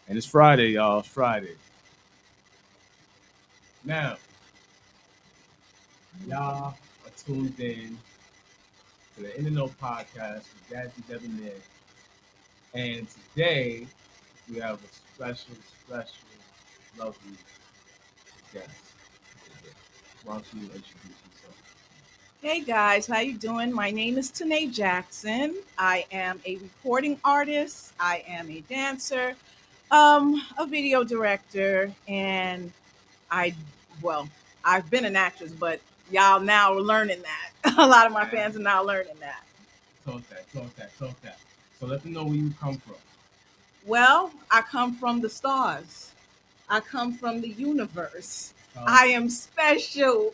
And it's Friday, y'all. It's Friday. Now, y'all are tuned in to the In the Know podcast with Jazzy Debonair. And today, we have a special, lovely guest. Why don't you introduce yourself? Hey guys, how you doing? My name is Tanae Jackson. I am a recording artist. I am a dancer, a video director, and I, well, I've been an actress, but y'all now are learning that. A lot of my fans are now learning that. Talk that. So let them know where you come from. Well, I come from the stars. I come from the universe. I am special.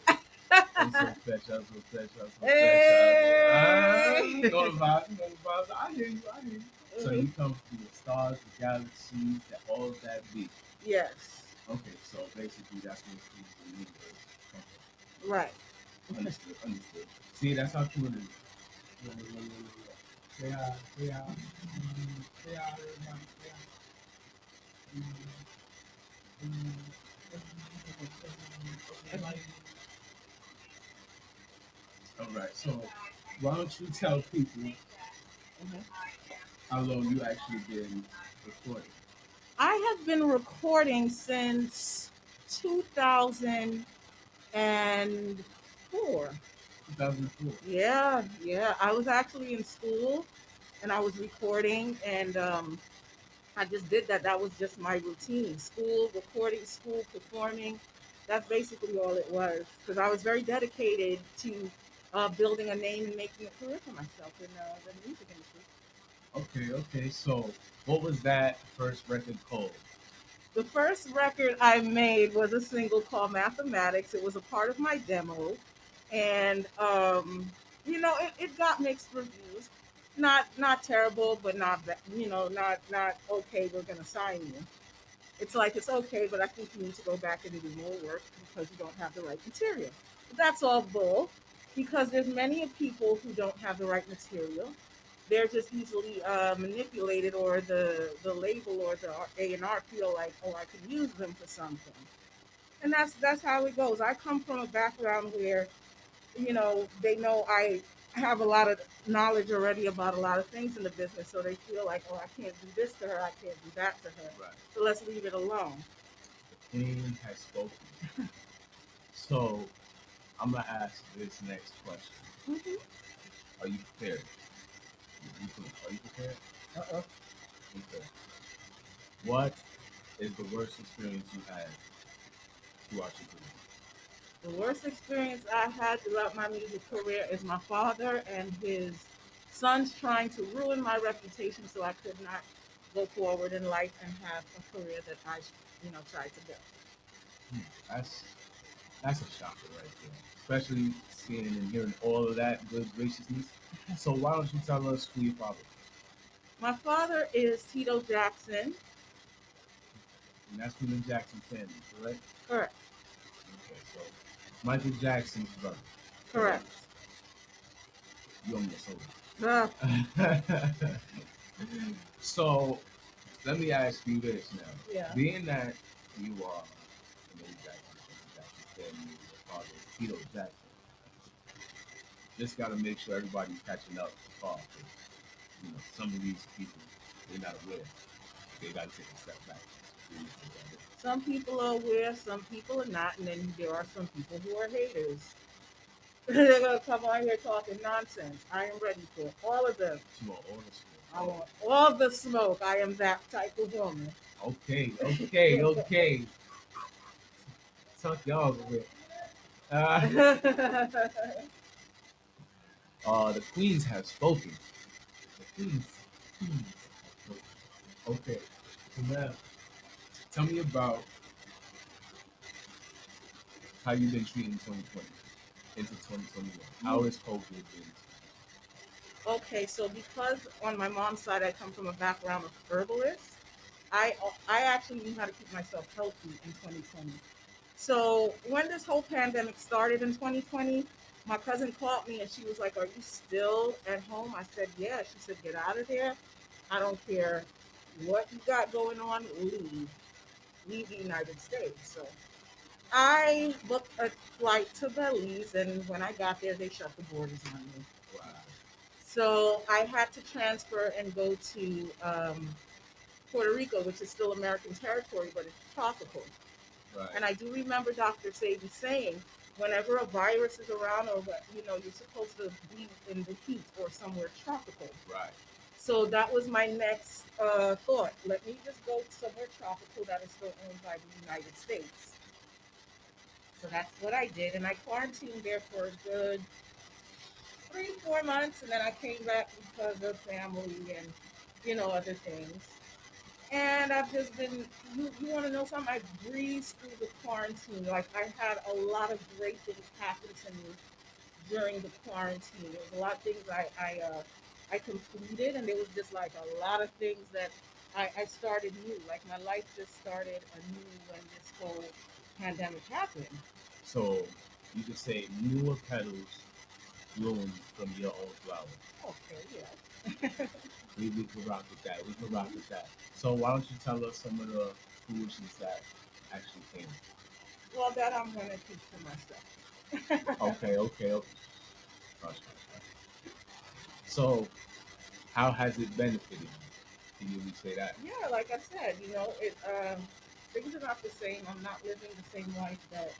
I'm so special. I'm so special. I'm so special. Hey. You know the vibes. You know the vibes. I hear you. I hear you. So you come from the stars, the galaxies, that all of that be. Yes. Okay, so basically that's what the universe comes from. Right. Understood. Understood. See, that's how true it is. Look, look, look, look, look. Say hi. Say hi. Say hi, everybody. Say hi. Okay. All right. So why don't you tell people how long you actually been recording? I have been recording since 2004. 2004. Yeah. I was actually in school and I was recording, and I just did that. That was just my routine: school, recording, school, performing. That's basically all it was, because I was very dedicated to building a name and making a career for myself in the music industry. Okay. So what was that first record called? The first record I made was a single called Mathematics. It was a part of my demo, and it got mixed reviews. Not terrible, but not not okay. We're gonna sign you. It's like it's okay, but I think you need to go back and do more work because you don't have the right material. But that's all bull, because there's many of people who don't have the right material. They're just easily manipulated, or the label or the A&R feel like, oh, I can use them for something, and that's how it goes. I come from a background where they know I have a lot of knowledge already about a lot of things in the business, so they feel like, oh, I can't do this to her, I can't do that to her, Right. so let's leave it alone. The Queen has spoken. So I'm gonna ask this next question. Hmm. Are you prepared? Are you prepared? Uh-oh. Okay. What is the worst experience you had throughout your career? The worst experience I had throughout my music career is my father and his sons trying to ruin my reputation so I could not go forward in life and have a career that I, tried to build. Hmm, that's a shocker right there, especially seeing and hearing all of that good graciousness. So why don't you tell us who your father is? My father is Tito Jackson. And that's from the Jackson family, correct? Correct. Okay, so Michael Jackson's brother. Correct. You owe me Uh, a soda. So let me ask you this now. yeah. Being that you are Michael Jackson from the Jackson family, your father is Tito Jackson, just got to make sure everybody's catching up to par. 'Cause, some of these people, they're not aware. They got to take a step back. Some people are aware, some people are not, and then there are some people who are haters. They're gonna come on here talking nonsense. I am ready for all of them. Small orders. I want all the smoke. I am that type of woman. Okay. Tuck y'all over here. Uh, the queens have spoken. The queens have spoken. Okay, so now tell me about how you've been treating 2020 into 2021. How has COVID been? Okay, so because on my mom's side I come from a background of herbalists, I actually knew how to keep myself healthy in 2020. So when this whole pandemic started in 2020, my cousin called me and she was like, "Are you still at home?" I said, "Yeah." She said, "Get out of there. I don't care What you got going on? Leave the United States. So I booked a flight to Belize, and when I got there, they shut the borders on me. Wow. So I had to transfer and go to Puerto Rico, which is still American territory, but it's tropical. Right. And I do remember Dr. Sadie saying, whenever a virus is around, or you're supposed to be in the heat or somewhere tropical. Right. So that was my next thought. Let me just go somewhere tropical that is still owned by the United States. So that's what I did, and I quarantined there for a good 3, 4 months, and then I came back because of family and other things. And I've just been. You want to know something? I breezed through the quarantine. Like I had a lot of great things happen to me during the quarantine. There was a lot of things I completed, and there was just like a lot of things that I started new. Like my life just started anew when this whole pandemic happened. So you could say newer petals bloom from your own flower. Okay, yeah. We can rock with that. We can rock with that. So why don't you tell us some of the foolishness that actually came? Well, that I'm gonna keep to myself. Okay, okay, okay. Hush, hush, hush. So how has it benefited you? Can you really say that? Yeah, like I said, things are not the same. I'm not living the same life that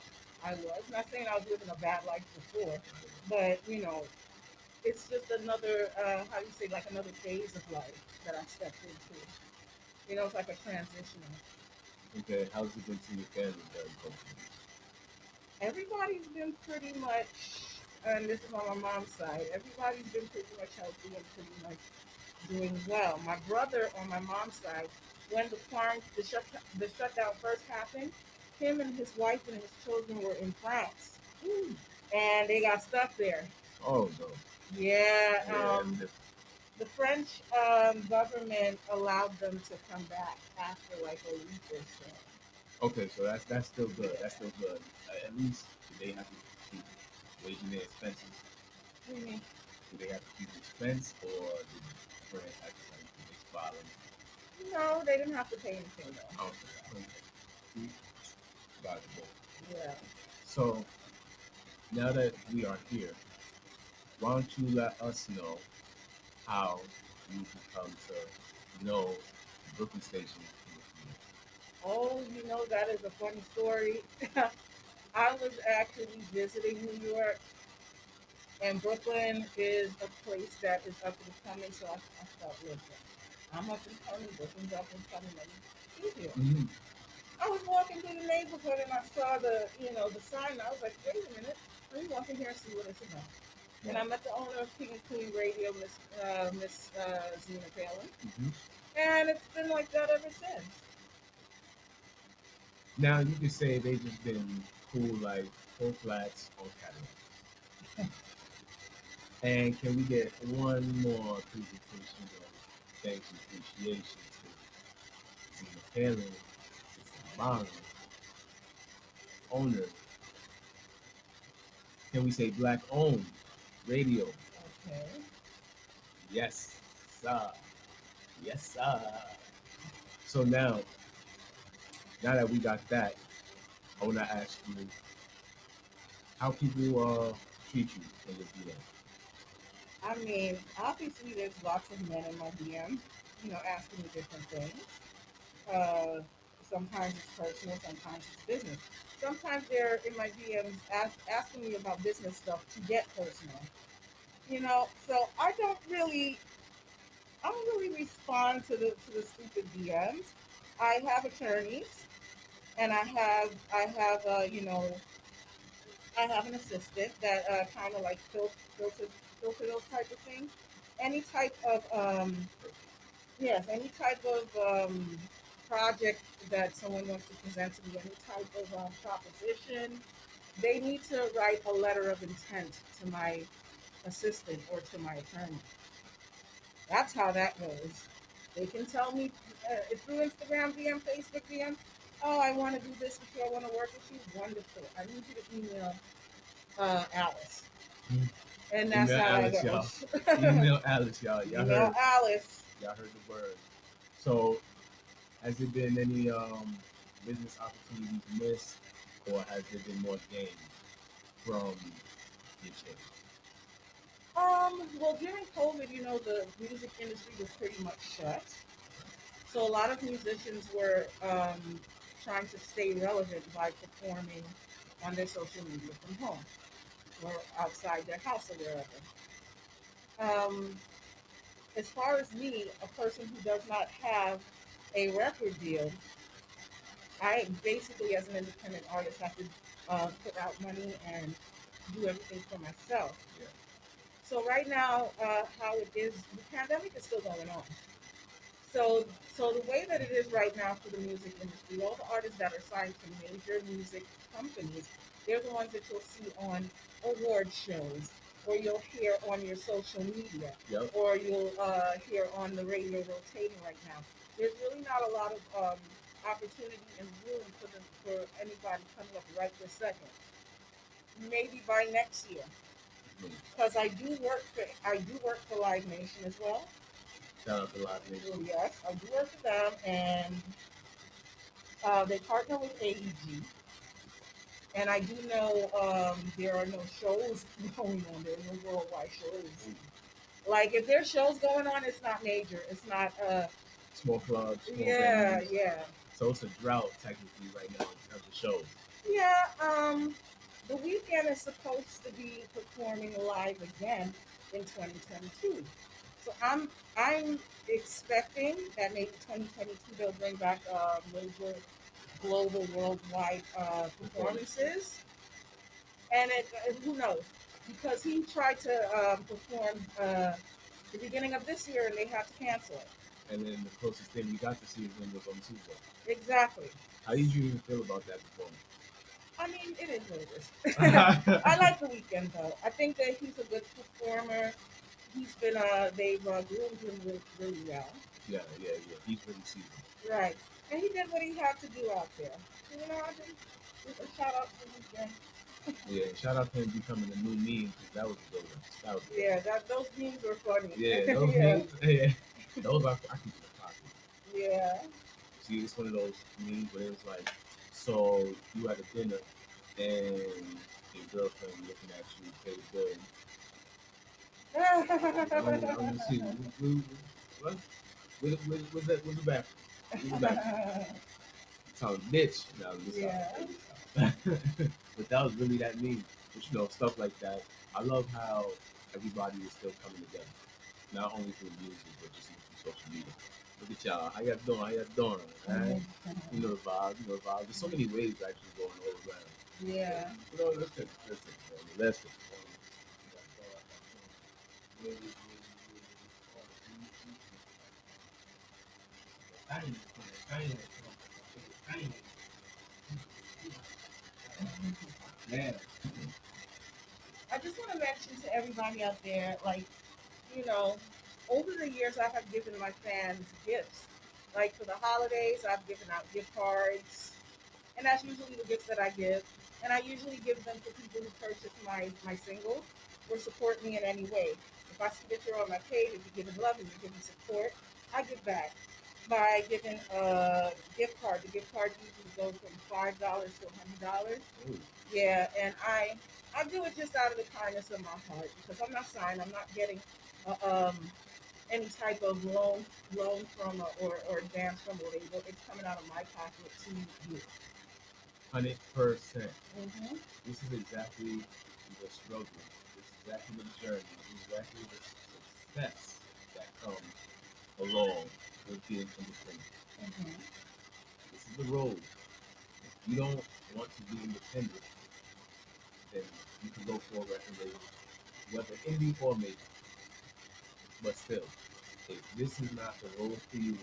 I was. Not saying I was living a bad life before, but it's just another how do you say, like another phase of life that I stepped into. It's like a transition. Okay, how's it been to your family during COVID? Everybody's been pretty much, and this is on my mom's side. Everybody's been pretty much healthy and pretty much doing well. My brother on my mom's side, when the shutdown first happened, him and his wife and his children were in France, Ooh. and they got stuck there. Oh no. Yeah, Yeah. the French government allowed them to come back after like a week or so. Okay, so that's still good. Yeah. That's still good. At least they have to keep waging their expenses. Mhm. Do they have to keep expense, or did France have to like did they spot them? No, they didn't have to pay anything though. Okay, okay. See, got it. Good. Yeah. So now that we are here, why don't you let us know how you come to know Brooklyn Station in the community? Oh, that is a funny story. I was actually visiting New York, and Brooklyn is a place that is up and coming. So I thought, listen, I'm up and coming. Brooklyn's up and coming. Let me be here. Mm-hmm. I was walking through the neighborhood and I saw the sign. And I was like, wait a minute. Let me walk in here and see what it's about. And I met the owner of King and Queen Radio, Miss Zena Palin. Mm-hmm. And it's been like that ever since. Now you could say they just been cool like full flats on Cadillac. And can we get one more presentation of thanks and appreciation to Zena Palin, Sister Mara, owner. Can we say black owned radio? Okay. Yes, sir. Yes, sir. So now that we got that, I want to ask you how people treat you in the DM. I mean, obviously, there's lots of men in my DM, asking me different things. Uh, Sometimes it's personal, sometimes it's business. Sometimes they're in my DMs asking me about business stuff to get personal. So I don't really respond to the stupid DMs. I have attorneys, and I have an assistant that kind of like filter those type of things. Any type of yes, any type of project that someone wants to present to me, any type of proposition, they need to write a letter of intent to my assistant or to my attorney. That's how that goes. They can tell me through Instagram DM, Facebook DM. Oh, I want to do this with you. I want to work with you. Wonderful. I need you to email Alice, and that's Email how that Alice, y'all. goes. Email Alice, y'all. Y'all Email heard. Alice. Y'all heard the word. So Has there been any business opportunities missed, or has there been more gain from your change? Well, during COVID, the music industry was pretty much shut. So a lot of musicians were trying to stay relevant by performing on their social media from home or outside their house or wherever. Um, as far as me, a person who does not have a record deal, I basically, as an independent artist, have to put out money and do everything for myself. Yeah. So right now, how it is, the pandemic is still going on. So, so the way that it is right now for the music industry, all the artists that are signed to major music companies, they're the ones that you'll see on award shows, or you'll hear on your social media, Yep. or you'll hear on the radio rotating right now. There's really not a lot of opportunity and room for anybody coming up right this second. Maybe by next year, Mhm. because I do work for Live Nation as well. Shout out to Live Nation. So yes, I do work for them, and they partner with AEG. And I do know there are no shows going on. There are no worldwide shows. Like if there's shows going on, it's not major. It's not. Small clubs, small Yeah, venues. yeah, So it's a drought technically right now in terms of shows. yeah. The weekend is supposed to be performing live again in 2022. So I'm expecting that maybe 2022 they'll bring back major global worldwide Performance. performances, and who knows, because he tried to perform the beginning of this year and they had to cancel it. And then the closest thing we got to see is when was on the Super Bowl. Exactly. How did you even feel about that performance? I mean, it is what it is. I like the weekend though. I think that he's a good performer. They've groomed him really well. Yeah, yeah, yeah. He's really seasoned. Right. And he did what he had to do out there. I think just a shout out to the weekend. Yeah, shout out to him becoming a new meme because that was a good one. That was a good Yeah, one. those memes were funny. Yeah, those Yeah. memes. Yeah, those I keep in the pocket. Yeah. See, it's one of those memes where it's like, so you at a dinner and your girlfriend looking at you pay the bill. I'm just see what? What's that? What's the bathroom? What's the bathroom? Sounds bitch. No, this Yeah. but that was really that meme. But stuff like that. I love how everybody is still coming together, not only through music but just through social media. Look at y'all. How y'all doing? How y'all doing? Right? You know the vibe. You know the vibe. There's so many waves actually going all around. Yeah. Listen, listen. Man. I just want to mention to everybody out there, like, you know, over the years, I have given my fans gifts. Like for the holidays, I've given out gift cards, and that's usually the gifts that I give. And I usually give them to people who purchase my singles or support me in any way. If I see that you're on my page, if you're giving love and you're giving support, I give back by giving a gift card. The gift card usually goes from $5 to $100. Ooh. Yeah, and I do it just out of the kindness of my heart because I'm not signed. I'm not getting any type of loan from or advance from a label. It's coming out of my pocket to you. 100%. Hmm. This is exactly the struggle. This is exactly the journey. This is exactly the success that comes along with being independent. Hmm. This is the road. If you don't want to be independent, then you can go for a record label, whether indie or major. But still, if this is not the road for you,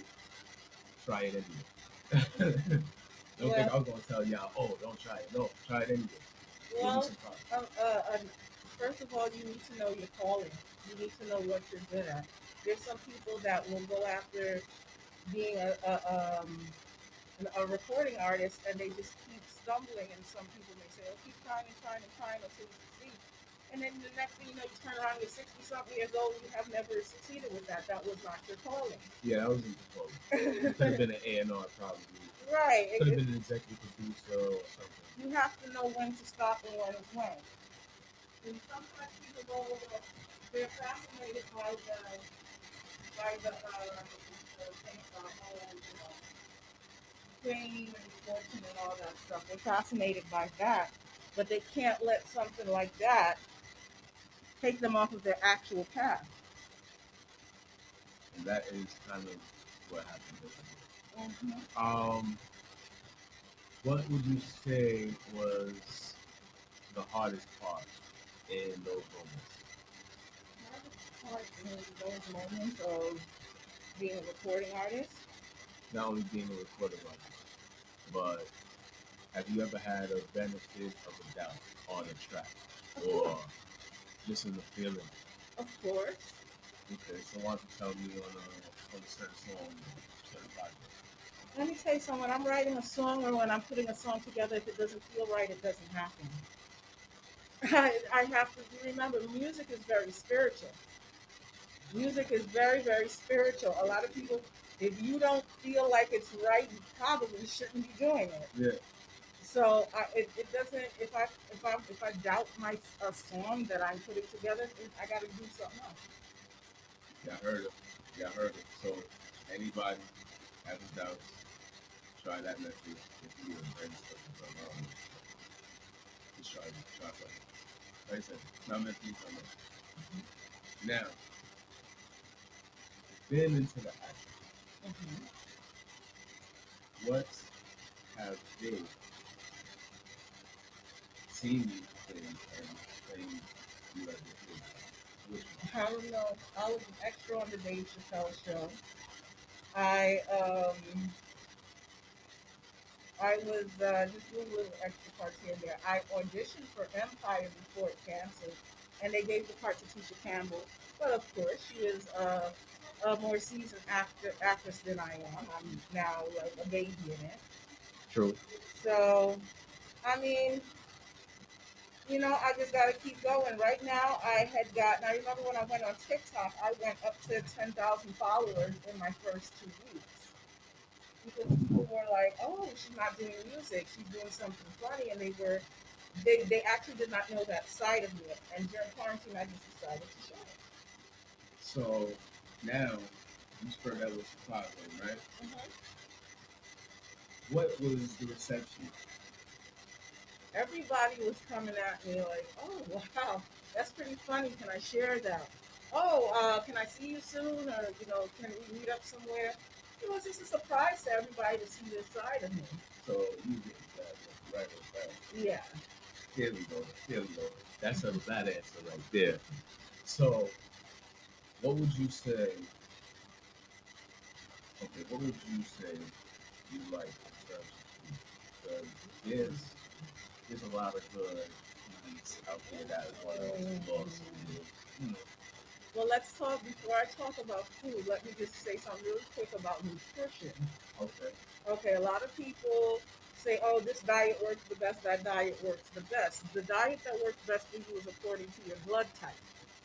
try it anyway. Don't think Well, I was gonna tell y'all, oh, don't try it. No, try it anyway. Give me well, some time. um, uh, uh, first of all, you need to know your calling. You need to know what you're good at. There's some people that will go after being a recording artist and they just keep stumbling. And some people may say, "Oh, keep trying and trying and trying until you succeed." And then the next thing you know, you turn around, you're 60 something years old, you have never succeeded with that. That was not your calling. Yeah, that was impossible. You could have been an A&R probably. Right. Could have been an executive producer or something. You have to know when to stop and when. And sometimes people go over, they're fascinated by the thing, whole, fame and fortune and all that stuff. They're fascinated by that, but they can't let something like that take them off of their actual path. And that is kind of what happened with me. Mm-hmm. What would you say was the hardest part in those moments? Part in those moments of being a recording artist. Not only being a recording artist, but have you ever had a benefit of a doubt on a track or just in the feeling? Of course. Okay, so why don't you tell me on a certain song, certain project? Let me tell you something. When I'm writing a song or when I'm putting a song together, if it doesn't feel right, it doesn't happen. I have to remember, music is very spiritual. Music is very, very spiritual. A lot of people, if you don't feel like it's right, you probably shouldn't be doing it. Yeah. So it doesn't. If I doubt my a song that I'm putting together, I got to do something else. Yeah, I heard it. Yeah, I heard it. So anybody has doubts, try that method if you embrace something. Just try something. Like I said, it's not meant to be something. Now, been into the action. Mm-hmm. What have they seen you and playing you as a kid? Which one? I don't know. I was an extra on the Dave Chappelle show. I um I was just doing little extra parts here and there. I auditioned for Empire before it canceled, and they gave the part to Tisha Campbell. But of course, she is a more seasoned actress than I am. I'm now like a baby in it. True. So, I mean, I just got to keep going. Right now, I remember when I went on TikTok, I went up to 10,000 followers in my first 2 weeks. Because people were like, "Oh, she's not doing music; she's doing something funny," and they actually did not know that side of me. And during quarantine, I just decided to show it. So now you spread that with Chicago, right? Mm-hmm. What was the reception? Everybody was coming at me like, "Oh, wow, that's pretty funny. Can I share that? Oh, can I see you soon? Or can we meet up somewhere?" It was just a surprise to everybody to see this side of me. So you get that right with that. Yeah. Here we go. Here we go. That's a bad answer right there. So what would you say? Okay, what would you say you like in terms of food? Because there's a lot of good eats out there that want to lost. You know, Well, let's talk before I talk about food. Let me just say something really quick about nutrition. okay. Okay, a lot of people say, "Oh, this diet works the best. That diet works the best." The diet that works best for you is according to your blood type.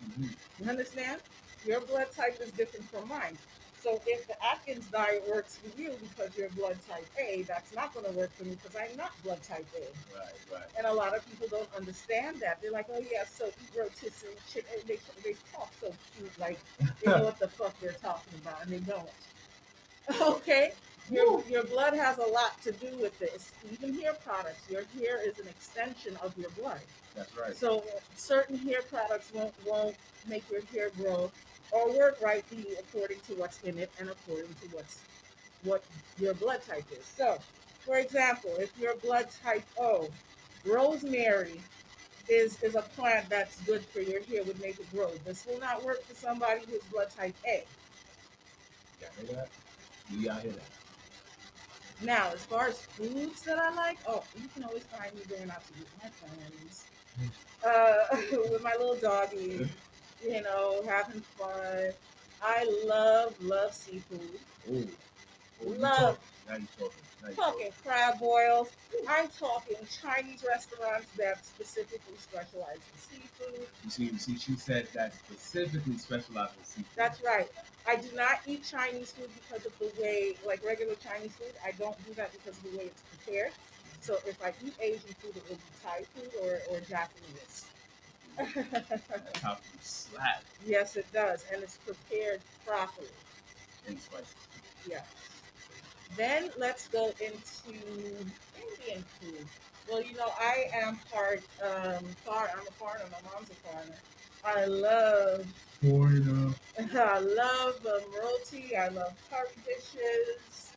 Mm-hmm. You understand? Your blood type is different from mine. So if the Atkins diet works for you because you're blood type A, that's not going to work for me because I'm not blood type A. Right, right. And a lot of people don't understand that. They're like, "Oh yeah, so eat rotisserie chicken." They talk so cute, like they know what the fuck they're talking about, and they don't. Okay, your blood has a lot to do with this. Even hair products, your hair is an extension of your blood. That's right. So certain hair products won't make your hair grow or work right for you according to what's in it and according to what your blood type is. So, for example, if your blood type O, rosemary is a plant that's good for your hair, would make it grow. This will not work for somebody who's blood type A. Y'all hear that? Do y'all hear that? Now, as far as foods that I like, oh, you can always find me going out to eat with my friends, with my little doggy, having fun. I love seafood. Ooh. Love. Now you talking. Now you Talking talking. crab boils. I'm talking Chinese restaurants that specifically specialize in seafood. You see, she said that specifically specialized in seafood. That's right. I do not eat Chinese food because of the way, like regular Chinese food. I don't do that because of the way it's prepared. So if I eat Asian food, it will be Thai food or Japanese. That top food slap Yes, it does, and it's prepared properly. and spicy. Yes. Then let's go into Indian food. Well, I am I'm a foreigner. My mom's a foreigner. I love, Foreigner. I love roti. I love curry dishes.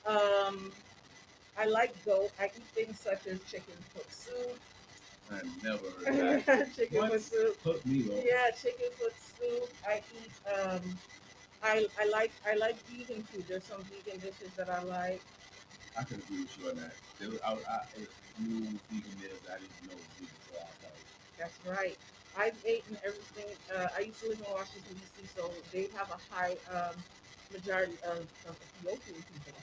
Um, I like goat. I eat things such as chicken foot soup. I never heard that. Chicken What? foot soup. Put me on. Yeah, chicken foot soup. I eat. I like vegan food. There's some vegan dishes that I like. I could agree with you on that. If you vegan meals, I didn't know vegan, so I thought. That's right. I've eaten everything. I used to live in Washington D.C., so they have a high majority of Ethiopian people,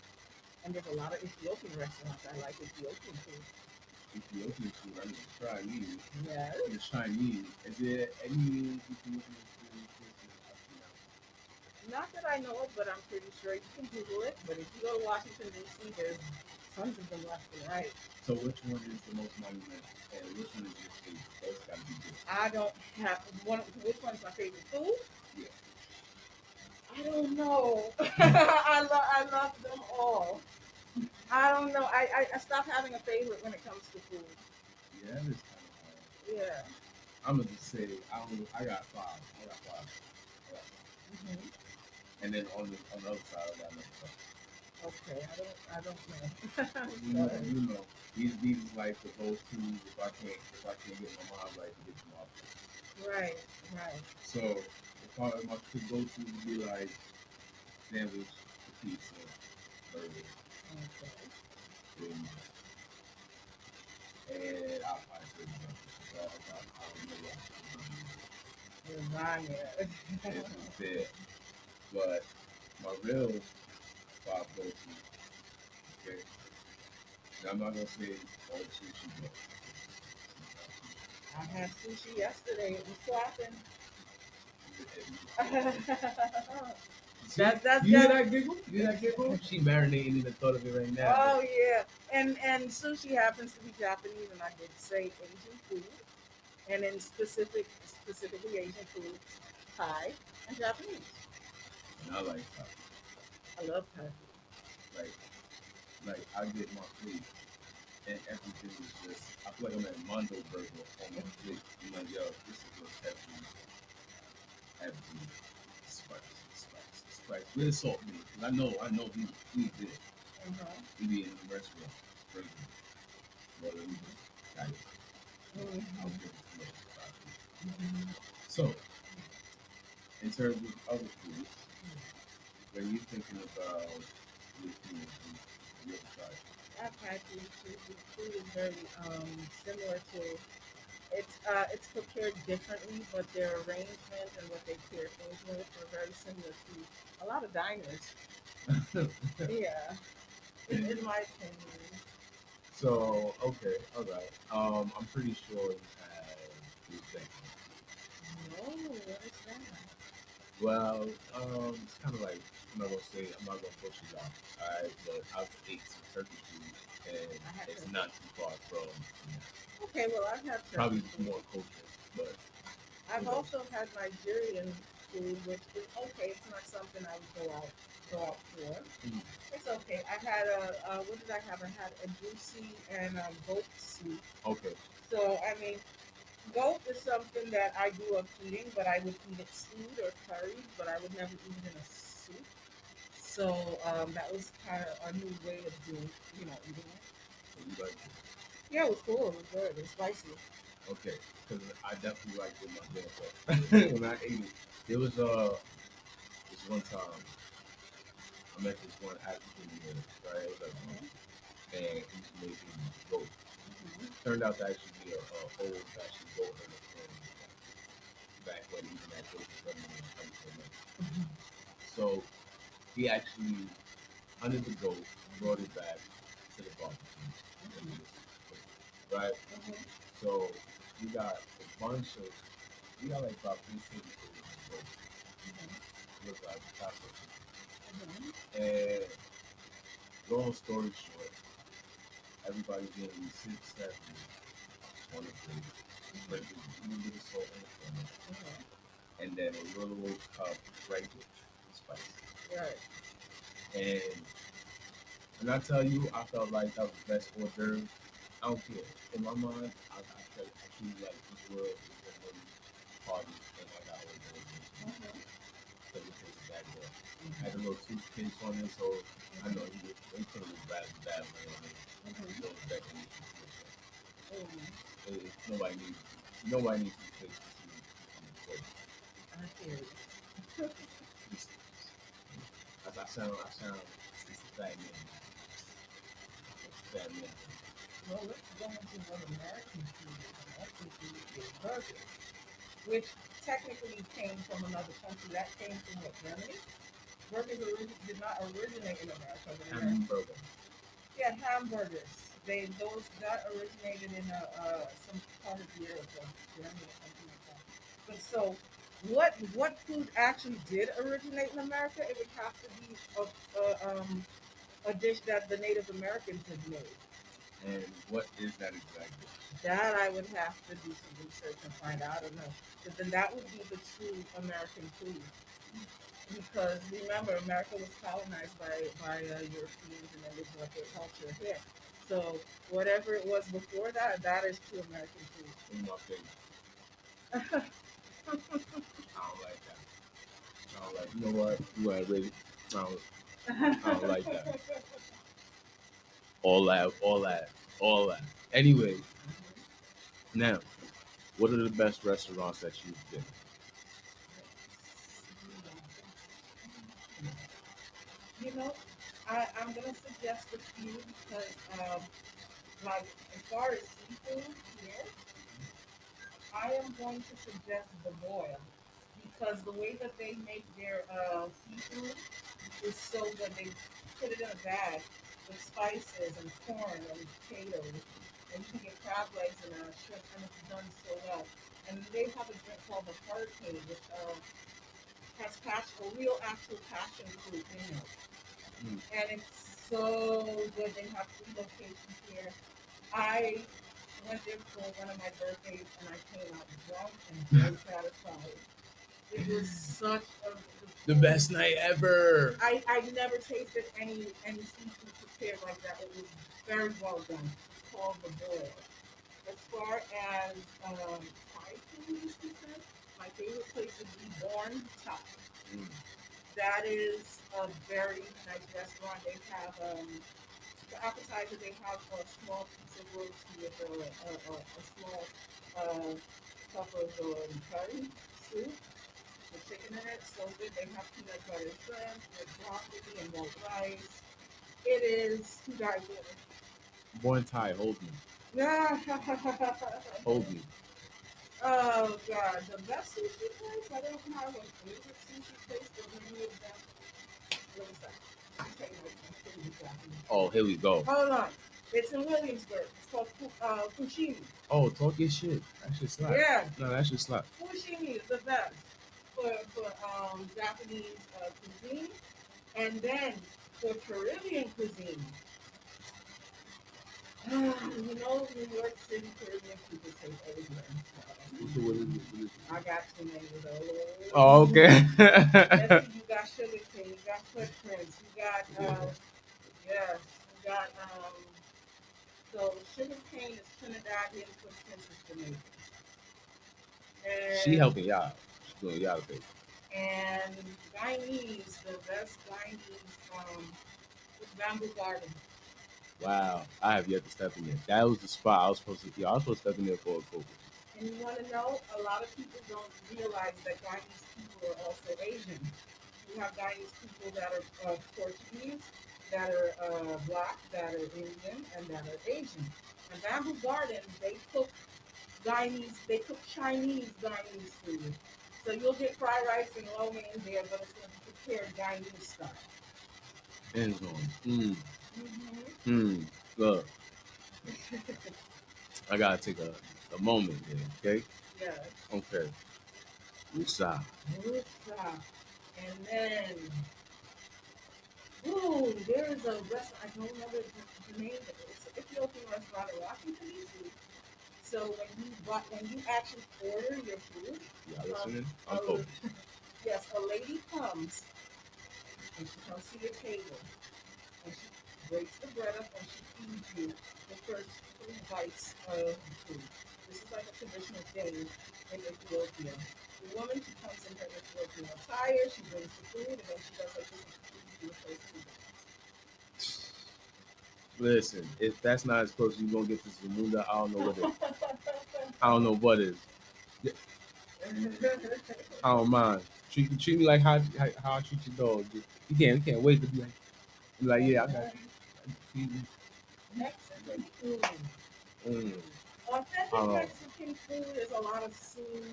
and there's a lot of Ethiopian restaurants. I like Ethiopian food. Ethiopian food, I need to try these. Yeah. The Chinese. Is there any Ethiopian food places I Not that I know of, but I'm pretty sure you can Google it. But if you go to Washington D.C., there's tons of them left and right. So which one is the most monumental, and which one is your favorite? Those got to be good. I don't have one. Which one's my favorite food? Yeah. I don't know. I love them all. I don't know. I stopped having a favorite when it comes to food. Yeah, that is kind of hard. Yeah. I'm gonna just say I got five. I got five. I got five. Hmm. And then on the other side, I got another five. Okay. I don't know. You know, these is like the go-tos if I can't get my mind right to get them off. Right. Right. So if my go-to would be like sandwich, pizza, burger, Okay. and I'll probably say breakfast. So I don't know what Lasagna. it's there. But my real five go-to, okay? Now, I'm not gonna say all the sushi, but I had sushi yesterday. It was slapping. see, That's you hear just. that giggle? You hear that giggle? She marinating in the thought of it right now. Oh yeah, and sushi happens to be Japanese, and I did say Asian food, and in specifically Asian food, Thai and Japanese. And I like that. I love Thai food. Like, I get my plate, and everything is just. I feel like I'm at Mondo Burger on my plate. I'm like, yo, this is just every spice. Where the salt be? 'Cause I know we did it. We be in the restaurant, burger, but we got it. I'll give it to you. So, in terms of other foods, when you're thinking about European food, you ever tried? I've had food too. The food is very similar to it's prepared differently, but their arrangement and what they pair things with are very similar to a lot of diners. Yeah, in my opinion. So, okay, all right. I'm pretty sure you had food thinking. No, what is that? Well, it's kind of like I'm not gonna push it out. Alright, but I've ate some Turkish food, and I had it's to. not too far from Okay, well, I've had probably Turkish food. more culture, but I've you know, also had Nigerian food, which is okay. It's not something I would go out for. mm, It's okay. I had what did I have? I had a juicy and goat soup. okay. So I mean, goat is something that I grew up eating, but I would eat it stewed or curried, but I would never eat it in a soup. So that was kind of a new way of doing, eating it. So you like it? Yeah, it was cool. It was good. It was spicy. Okay, because I definitely liked it myself. When I ate it, there was this one time I met this one African man, right? It was like, Mhm. and he was making goat. Mhm. Turned out to actually be a old fashioned goat from back when even that goat was running in the country. So he actually under the goat, brought it back to the barbecue. Right? Mhm. So we got a bunch of, we got like about 15 people on the goat. Look like taco. Mhm. And long story short, everybody gave me 6, 7 on the plate. Like a little bit of salt in the corner. Mhm. And then a little cup regular spice. Right. And when I tell you, I felt like that was the best hors d'oeuvre. I don't care. In my mind, I feel like this world is a really party and I got hors d'oeuvres. Mhm. Because it tastes that good. I had a little toothpaste on it, so I know they put a little bad way on it. Mhm. So definitely Mhm. nobody needs toothpaste to see me. I hear you. I sound it's a fat man. It's a fat man. Well, let's go into what American food is. American food is burgers, which technically came from another country. That came from what, Germany? Burgers did not originate in America, but Hamburger. yeah, hamburgers. Those that originated in some part of Europe or Germany or something like that. But so, what food actually did originate in America? It would have to be a dish that the Native Americans had made. And what is that exactly? That I would have to do some research and find out. I don't know. But then that would be the true American food. Because remember, America was colonized by Europeans, and then they brought their culture here. So whatever it was before that, that is true American In my face. food. I don't like that. I don't like. You know what? You want to really? I don't like that. All that. Anyway, now, what are the best restaurants that you've been? You know, I'm gonna suggest a few because, like, as far as seafood here, I am going to suggest the boil because the way that they make their seafood is so good. They put it in a bag with spices and corn and potatoes, and you can get crab legs and shrimp, and it's done so well. And they have a drink called the hurricane, which has a real actual passion fruit in it, Mm. and it's so good. They have 3 locations here. I went there for one of my birthdays, and I came out drunk and very satisfied. It was such a The best night ever. I never tasted any seafood prepared like that. It was very well done. It's called the boil. As far as Thai food is concerned, my favorite place would be Born Thai. Mm. That is a very nice restaurant. They have for appetizer they have a small piece of roast with a small uh, cup of curry soup with chicken in it. So good. They have peanut butter shrimp with broccoli and white rice. It is to die for. Born Thai, hold me. Yeah. Hold me. Oh God, the best sushi place. I don't have a favorite sushi place, but many of them. What is that? Let me tell you my favorite Japanese. Oh, here we go. Hold on. It's in Williamsburg. It's called Fushimi. Oh, talk your shit. That should slap. Yeah, No, that should slap. Fushimi is the best for Japanese cuisine, and then for Caribbean cuisine. You know, New York City Caribbean people say everywhere. I got too many of those. Oh, okay. Let's see, you got Sugar Cane, you got Footprints, you got yes, you got so Sugar Cane is Trinidadian, Footprints is Jamaican. She And helping y'all. She doing y'all a favor. and Guyanese, the best Guyanese is Bamboo Garden. Wow, I have yet to step in there. That was the spot I was supposed to. I was supposed to step in there for a COVID. And you want to know, a lot of people don't realize that Guyanese people are also Asian. You have Guyanese people that are Portuguese, that are black, that are Indian, and that are Asian. And Bamboo Garden, they cook Chinese Guyanese food. So you'll get fried rice and lo mein there, but it's going to be prepared Guyanese style. End zone. Mm. Mm-hmm. Mm. Look, I gotta take a moment here, okay? Yes. Okay. Woosah. Woodstock. And then, ooh, there is a restaurant. I don't remember the name of it. It's an Ethiopian restaurant in Washington D.C. So when you actually order your food, Y'all listening? I'm a, focused. yes, a lady comes and she comes to your table and she breaks the bread up and she feeds you the first three bites of the food. This is like a traditional thing in Ethiopia. The woman, she comes in her Ethiopian attire, she brings the food, and then she does like this and feeds you the first two Listen, if that's not as close as you're gonna get to Zamunda, I don't know what is. bites. I don't know what is. I don't mind. Treat me like how I treat your dog. You can't wait to be like, yeah, I got you. Feed me. Mexican food. Mm. Authentic Oh, Mexican food is a lot of soup,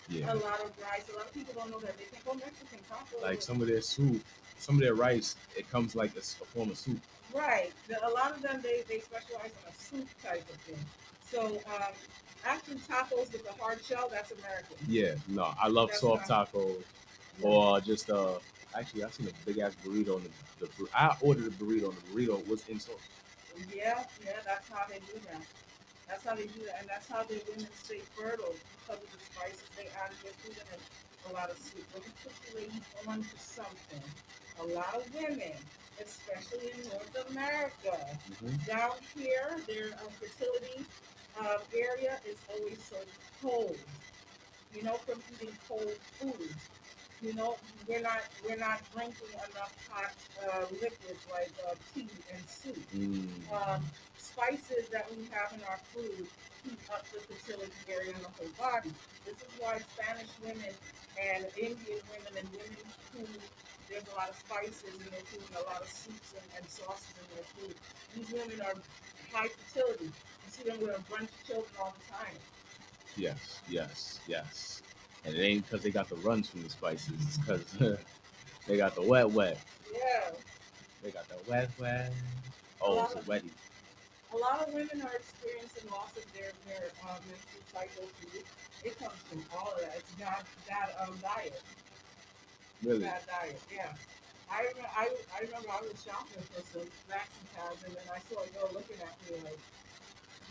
yeah. a lot of rice. A lot of people don't know that they think, oh, Mexican Like tacos. some of their soup, some of their rice, it comes like a form of soup. Right. A lot of them, they specialize in a soup type of thing. So actually, tacos with the hard shell, that's American. Yeah, no, I love That's soft not. tacos No. or just Actually, I seen a big ass burrito on I ordered a burrito and the burrito was in sauce. Yeah, yeah, that's how they do that. That's how they do that, and that's how their women stay fertile because of the spices they add in their food and then a lot of soup. Let me put you ladies on to something. A lot of women, especially in North America, Mm-hmm. down here, their fertility area is always so cold. You know, from eating cold foods. You know, we're not drinking enough hot liquids like tea and soup. Mm. Spices that we have in our food heat up the fertility area in the whole body. This is why Spanish women and Indian women and women who there's a lot of spices in their food and a lot of soups and sauces in their food. These women are high fertility. You see them with a bunch of children all the time. Yes, yes, yes. And it ain't because they got the runs from the spices. It's because they got the wet. Yeah. They got the wet. A Oh, lot it's a of wetty. a lot of women are experiencing loss of their menstrual cycle too. It comes from all of that. It's bad diet. Really? Bad diet. Yeah. I remember I was shopping for some maxi pads and then I saw a girl looking at me like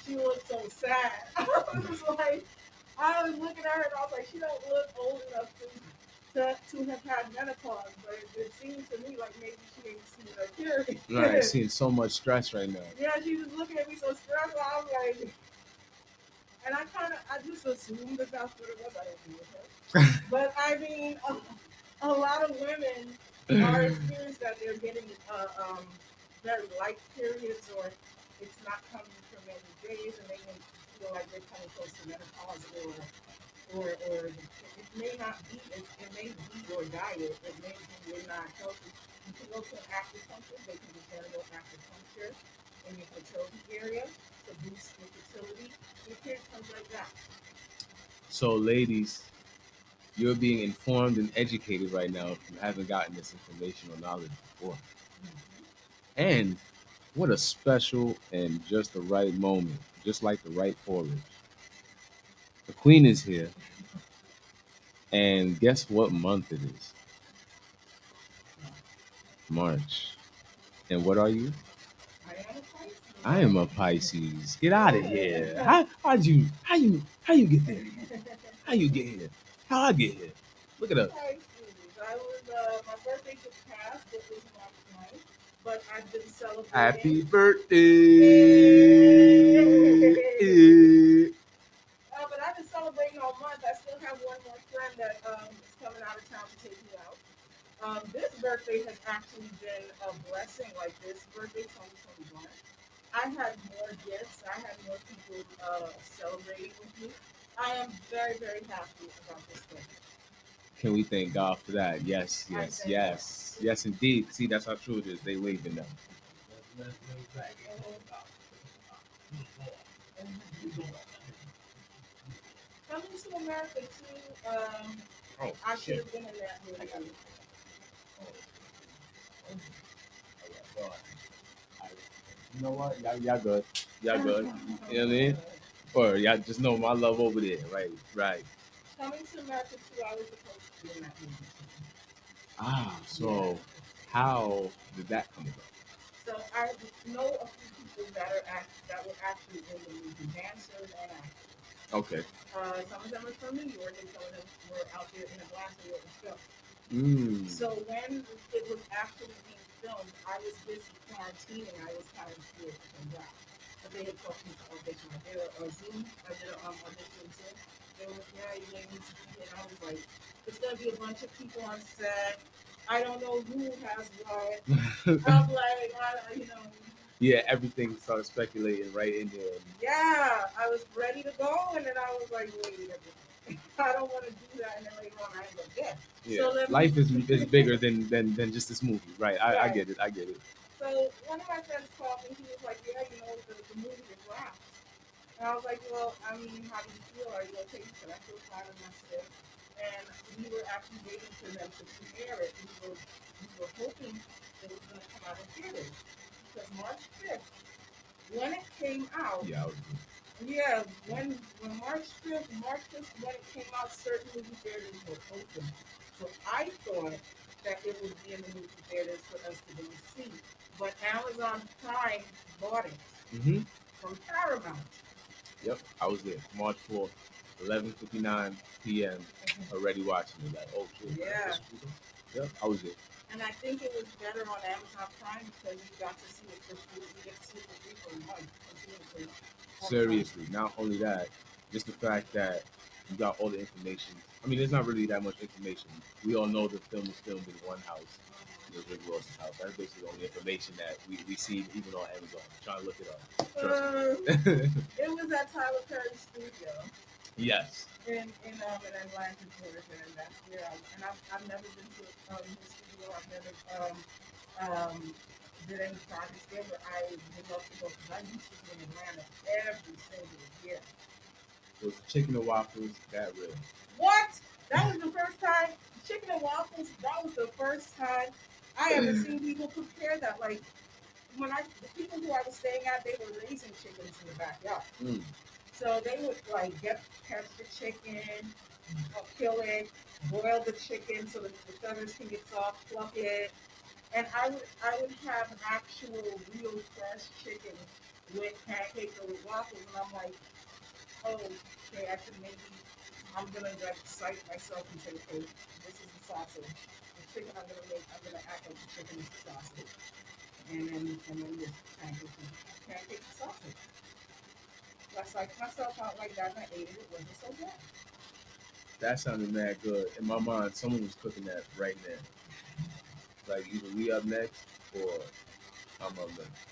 she looked so sad. I was like I was looking at her and I was like she don't look old enough to have had menopause, but it seems to me like maybe she ain't seen her Right, period. seeing so much stress right now. Yeah, she was looking at me so stressed. I was like, and I just assumed that that's what it was. I didn't know her. But I mean, a lot of women are experiencing that they're getting very light periods, or it's not coming for many days, and they may feel like they're coming close to menopause, or it may not be, it may be your diet, it may be you're not healthy. You can go to an acupuncture, they can do general acupuncture in your fertility area to boost your fertility. Your period comes like that. So, ladies, you're being informed and educated right now if you haven't gotten this information or knowledge before. And what a special and just the right moment, just like the right porridge. The queen is here, and guess what month it is? March. And what are you? I am a Pisces. I am a Pisces. Get out of here. Yeah. How you get there? How you get here? How I get here? Look at us. Pisces. My birthday just passed. It was March 9th, but I've been Happy celebrating. birthday. But I've been celebrating all month. I still have one more friend that is coming out of town to take me out. This birthday has actually been a blessing. Like this birthday, 2021, I had more gifts. I had more people celebrating with me. I am very, very happy about this birthday. Can we thank God for that? Yes, I yes, thank God. yes. Yes, indeed. See, that's how true it is. They waving now. Coming to America too. Oh, I should shit. have been in that movie. thought, I, you know what? Y'all good. Y'all good. You know what I mean? Or y'all just know my love over there. Right, right. Coming to America too, I was supposed to be in that movie too. Ah, so how did that come about? So I know a few people that were actually in the movie, dancers and actors. Okay. Some of them are from New York, and some of them were out there in Atlanta with the film. Mm. So when it was actually being filmed, I was busy quarantining. I was kind of scared to come back. But they had called me to audition. I did a Zoom. I did an audition Zoom. They were like, yeah, you may need to be. And I was like, it's going to be a bunch of people on set. I don't know who has what. I'm like, Yeah, everything started speculating right in there. yeah, I was ready to go. And then I was like, wait a minute. I don't want to do that. And then later on, I ended up dead. Yeah, So life is bigger than just this movie, right? I Right. get it. I get it. So one of my friends called me. He was like, "Yeah, the movie is wrapped." And I was like, "Well, I mean, how do you feel? Are you okay?" He said, "I feel fine." And I said, and we were actually waiting for them to premiere it. We were hoping it was going to come out in theaters because March 5th, when it came out, Yeah, yeah, when March 5th, when it came out, certain movie theaters were open. So I thought that it would be in the movie theaters for us to go see. But Amazon Prime bought it mm-hmm. from Paramount. Yep, I was there. March 4th, 11:59 p.m. Already watching it. Like, oh shit. Yeah. Yep, I was there. And I think it was better on Amazon Prime because you got to see it for free. You get to see it for free for a month continuously. Seriously, not only that, just the fact that you got all the information. I mean, there's not really that much information. We all know the film was filmed in one house. It was Rick Ross's house. That's basically the only information that we see even on Amazon. I'm trying to look it up. Trust me. It was at Tyler Perry's studio. Yes. In Atlanta, Georgia, and that's where I've never been to his studio. I've never did any projects there, but I would love to go because I used to be in Atlanta every single year. It was chicken and waffles, that real. What? That was the first time chicken and waffles. That was the first time I ever seen people prepare that. Like the people who I was staying at, they were raising chickens in the backyard. Mm. So they would like catch the chicken, kill it, boil the chicken so that the feathers can get soft, pluck it, and I would have actual real fresh chicken with pancakes or with waffles, and I'm like, oh, okay, I could maybe I'm gonna like psych myself and say, okay, this is the sausage. The chicken I'm gonna act like the chicken is the sausage, and then the pancakes and sausage. So I psyched myself out like that, and I ate it. It wasn't so bad. That sounded mad good. In my mind, someone was cooking that right now. Like either we up next or I'm up next.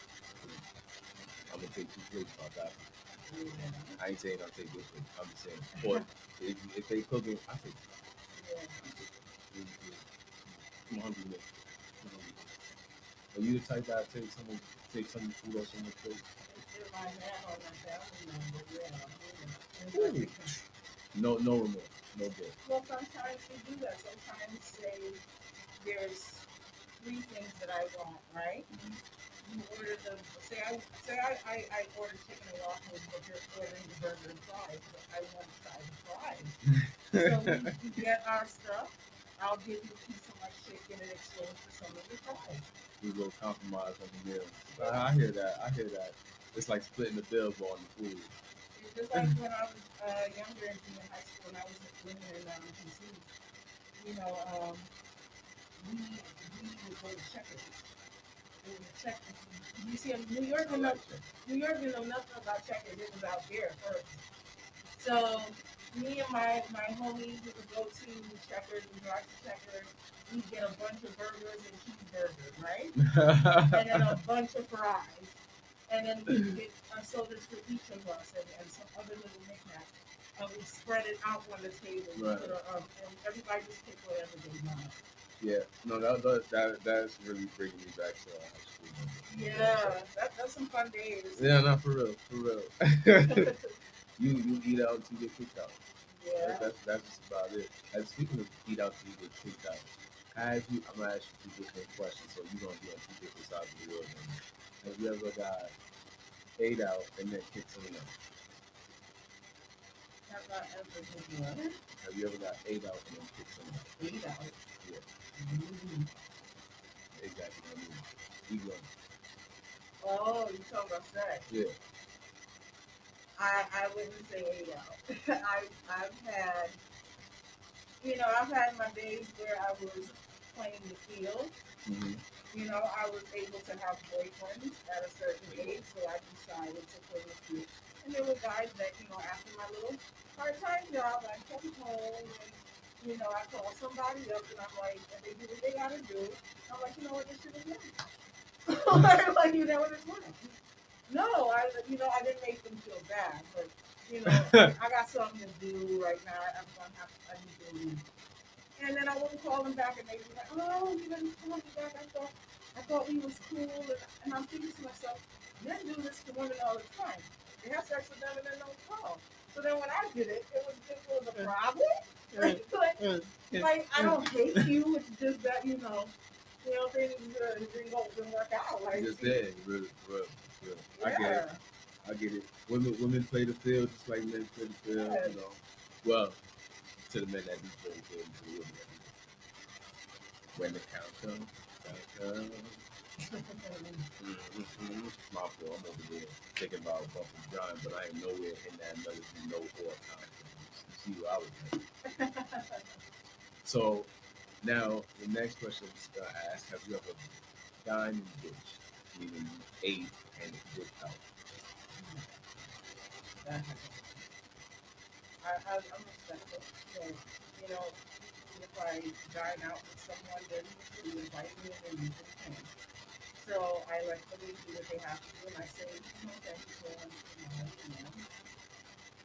I'm gonna take two plates about that. Yeah. I ain't saying I'll take this one. I'm just saying. Or if they cooking, I take it. Yeah. I'm hungry, man. I'm hungry. Are you the type that take some food or someone's plate? It's my man or my family member, Ooh. No remorse, no guilt. well, sometimes we do that. Sometimes say there's three things that I want, right? You order the I order chicken and waffles, but you're ordering the burger and fries. But I want to try the fries. So we get our stuff. I'll give you a piece of my chicken in exchange for some of the fries. We will compromise on the meal. I hear that. I hear that. It's like splitting the bill on the food. It's just like when I was younger and in high school and I was living in DC. You know, we would go to Checkers. It was Checkers. You see, New York didn't know nothing about Checkers. It was out there first. So me and my homies we would go to Checkers and drive to Checkers. We'd get a bunch of burgers and cheeseburgers, right? And then a bunch of fries. And then we would get sodas for each of us and some other little knickknacks. And we spread it out on the table. Right. And everybody just pick whatever they want. Yeah, no, that's really bringing me back to high school. Yeah, that's some fun days. Yeah, no, for real, for real. you eat out until you get kicked out. Yeah. That's just about it. And speaking of eat out till you get kicked out, Have you? I'm gonna ask you two different questions, so you're gonna be on two different sides of the world. Have you ever got ate out and then kicked someone out? Have I ever been what? Have you ever got ate out and then kicked someone out? Ate out. Yeah, Mm. exactly what I mean. You go. Oh, you talking about sex? Yeah. I wouldn't say ate out. I've had, I've had my days where I was playing the field. Mm-hmm. I was able to have boyfriends at a certain age, so I decided to play the field. And there were guys that, after my little part-time job, I come home and, I call somebody up and I'm like, and they do what they gotta do. I'm like, you know what, this shit is money. Like, you know what it's worth. No, I didn't make them feel bad, but, I got something to do right now. I need to leave. And then I wouldn't call them back, and they'd be like, "Oh, you didn't call me back. I thought we was cool." And I'm thinking to myself, men do this to women all the time. They have sex with them and then don't call. So then when I did it, it was a problem. Like I don't hate you. It's just that things didn't work out. Like Just there, really, for real, for real. I get yeah, it. I get it. Women play the field just like men play the field. Yes. Well, to the men that do play the field, to the women that do. When the count comes, mm-hmm. My fault. I'm over there thinking about bumping John, but I ain't nowhere in that melody, no or time. You see what I was doing. So now the next question I'm just gonna ask: have you ever dined in ditch, meaning you ate and it dipped out? that happens. I'm respectful. So, if I dine out with someone, then you invite me and you can. So I let somebody do what they have to do, and I say, thank you so much,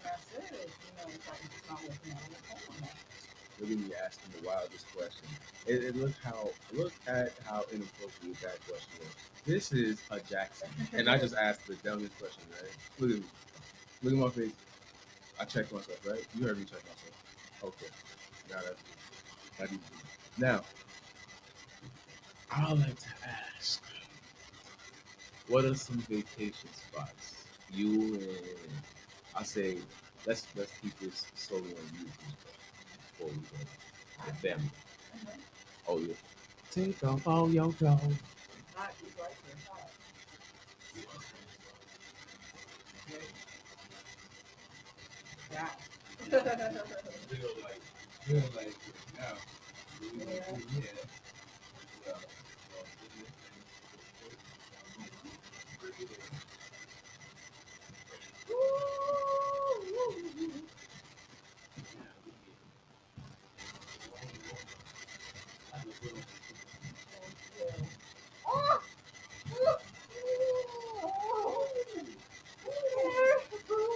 that's it. If it's not working out, I'm home on that. Look at me asking the wildest question. Look at how inappropriate that question was. This is a Jackson, and I just asked the dumbest question, right? Look at me. Look at my face. I checked myself, right? You heard me check myself. Okay. Now that's good. That is good. Now, I like to ask, what are some vacation spots you and I say let's keep this solely on you before we go. The family. Oh yeah. Take off all your clothes. Not you right there, hot. Yeah. Feel like now. Yeah. Yeah.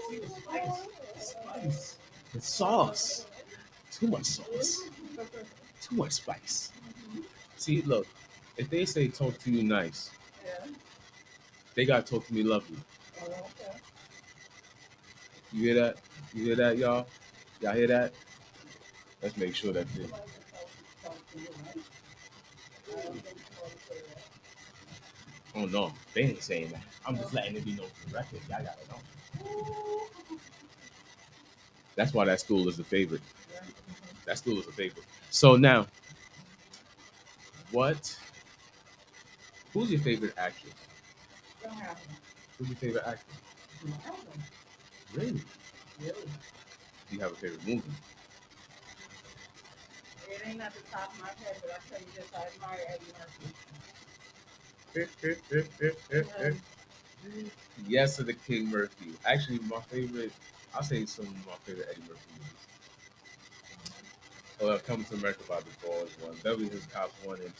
See the spice. Spice. The sauce. Too much sauce. Too much spice. See, look, if they say talk to you nice, Yeah. they gotta talk to me lovely. Oh, okay. You hear that? You hear that, y'all? Y'all hear that? Let's make sure that's it. Somebody can talk to you, right? I don't think somebody say that. Oh no, they ain't saying that. I'm just letting it be known for the record. Y'all gotta know. That's why that stool is a favorite. Yeah. That stool is a favorite. So now, what? Who's your favorite actress? Don't have them. Who's your favorite actor? Don't have them. Really? Really. Do you have a favorite movie? It ain't at the top of my head, but I tell you this, I admire Eddie Murphy. Yes, to the King Murphy. Actually, my favorite. I'll say some of my favorite Eddie Murphy movies. Well, Coming to America by Default is one. Beverly Hills Cops 1 and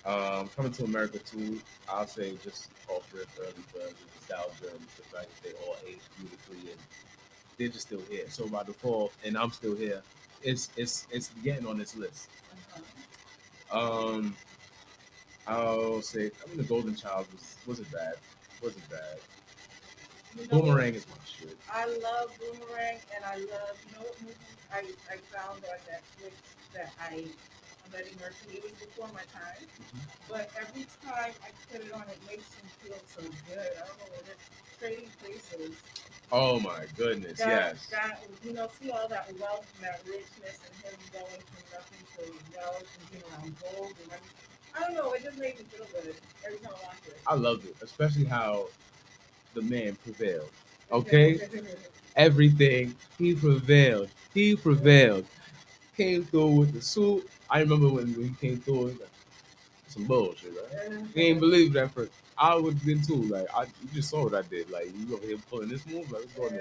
2. Coming to America 2, I'll say just off rip early for the nostalgia and the fact that they all aged beautifully and they're just still here. So by default, and I'm still here, it's getting on this list. Um, I'll say, the Golden Child wasn't bad. Wasn't bad. Boomerang is my shit. I love Boomerang, and I love, what movie I found on Netflix that I Eddie Murphy. It was before my time, but every time I put it on, it makes me feel so good. I don't know what it is. Trading Places. Oh my goodness, yes. That see all that wealth and that richness, and him going from nothing to wealth and being around gold and money. I don't know. It just made me feel good every time I watch it. I loved it, especially how the man prevailed. Okay, everything he prevailed. He prevailed. Came through with the suit. I remember when he came through with some bullshit, right? He ain't believe that first. I would have been too. Like, you just saw what I did. Like, you over here pulling this move, like, what's going on?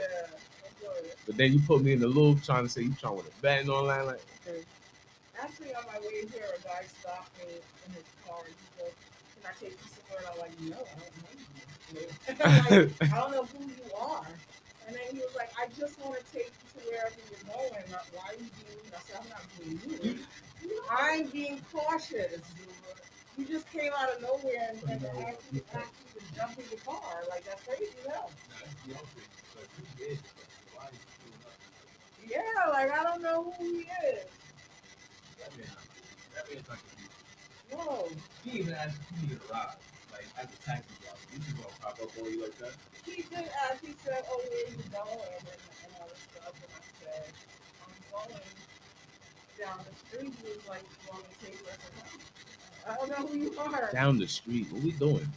But then you put me in the loop trying to say you trying with a bet and all that. Like, okay. Actually, on my way here, a guy stopped me in his car and he goes, "Can I take you somewhere?" And I'm like, "No, I don't know you." Like, I don't know who you are. And then he was like, "I just want to take you to wherever you're going. Why are you being mean?" I said, "I'm not being mean. I'm being cautious. You just came out of nowhere and asked me to jump in the car. Like, that's crazy, no?" Yeah, like, I don't know who he is. That man's like a Whoa. he even asked if he needed a ride, like as a taxi driver. You just gonna pop up on you like that? He did ask. He said, "Oh, where you going?" And all this stuff. And I said, "I'm going down the street." He was like, "You want me to take you?" I said, "No, I don't know who you are." Down the street. What we doing?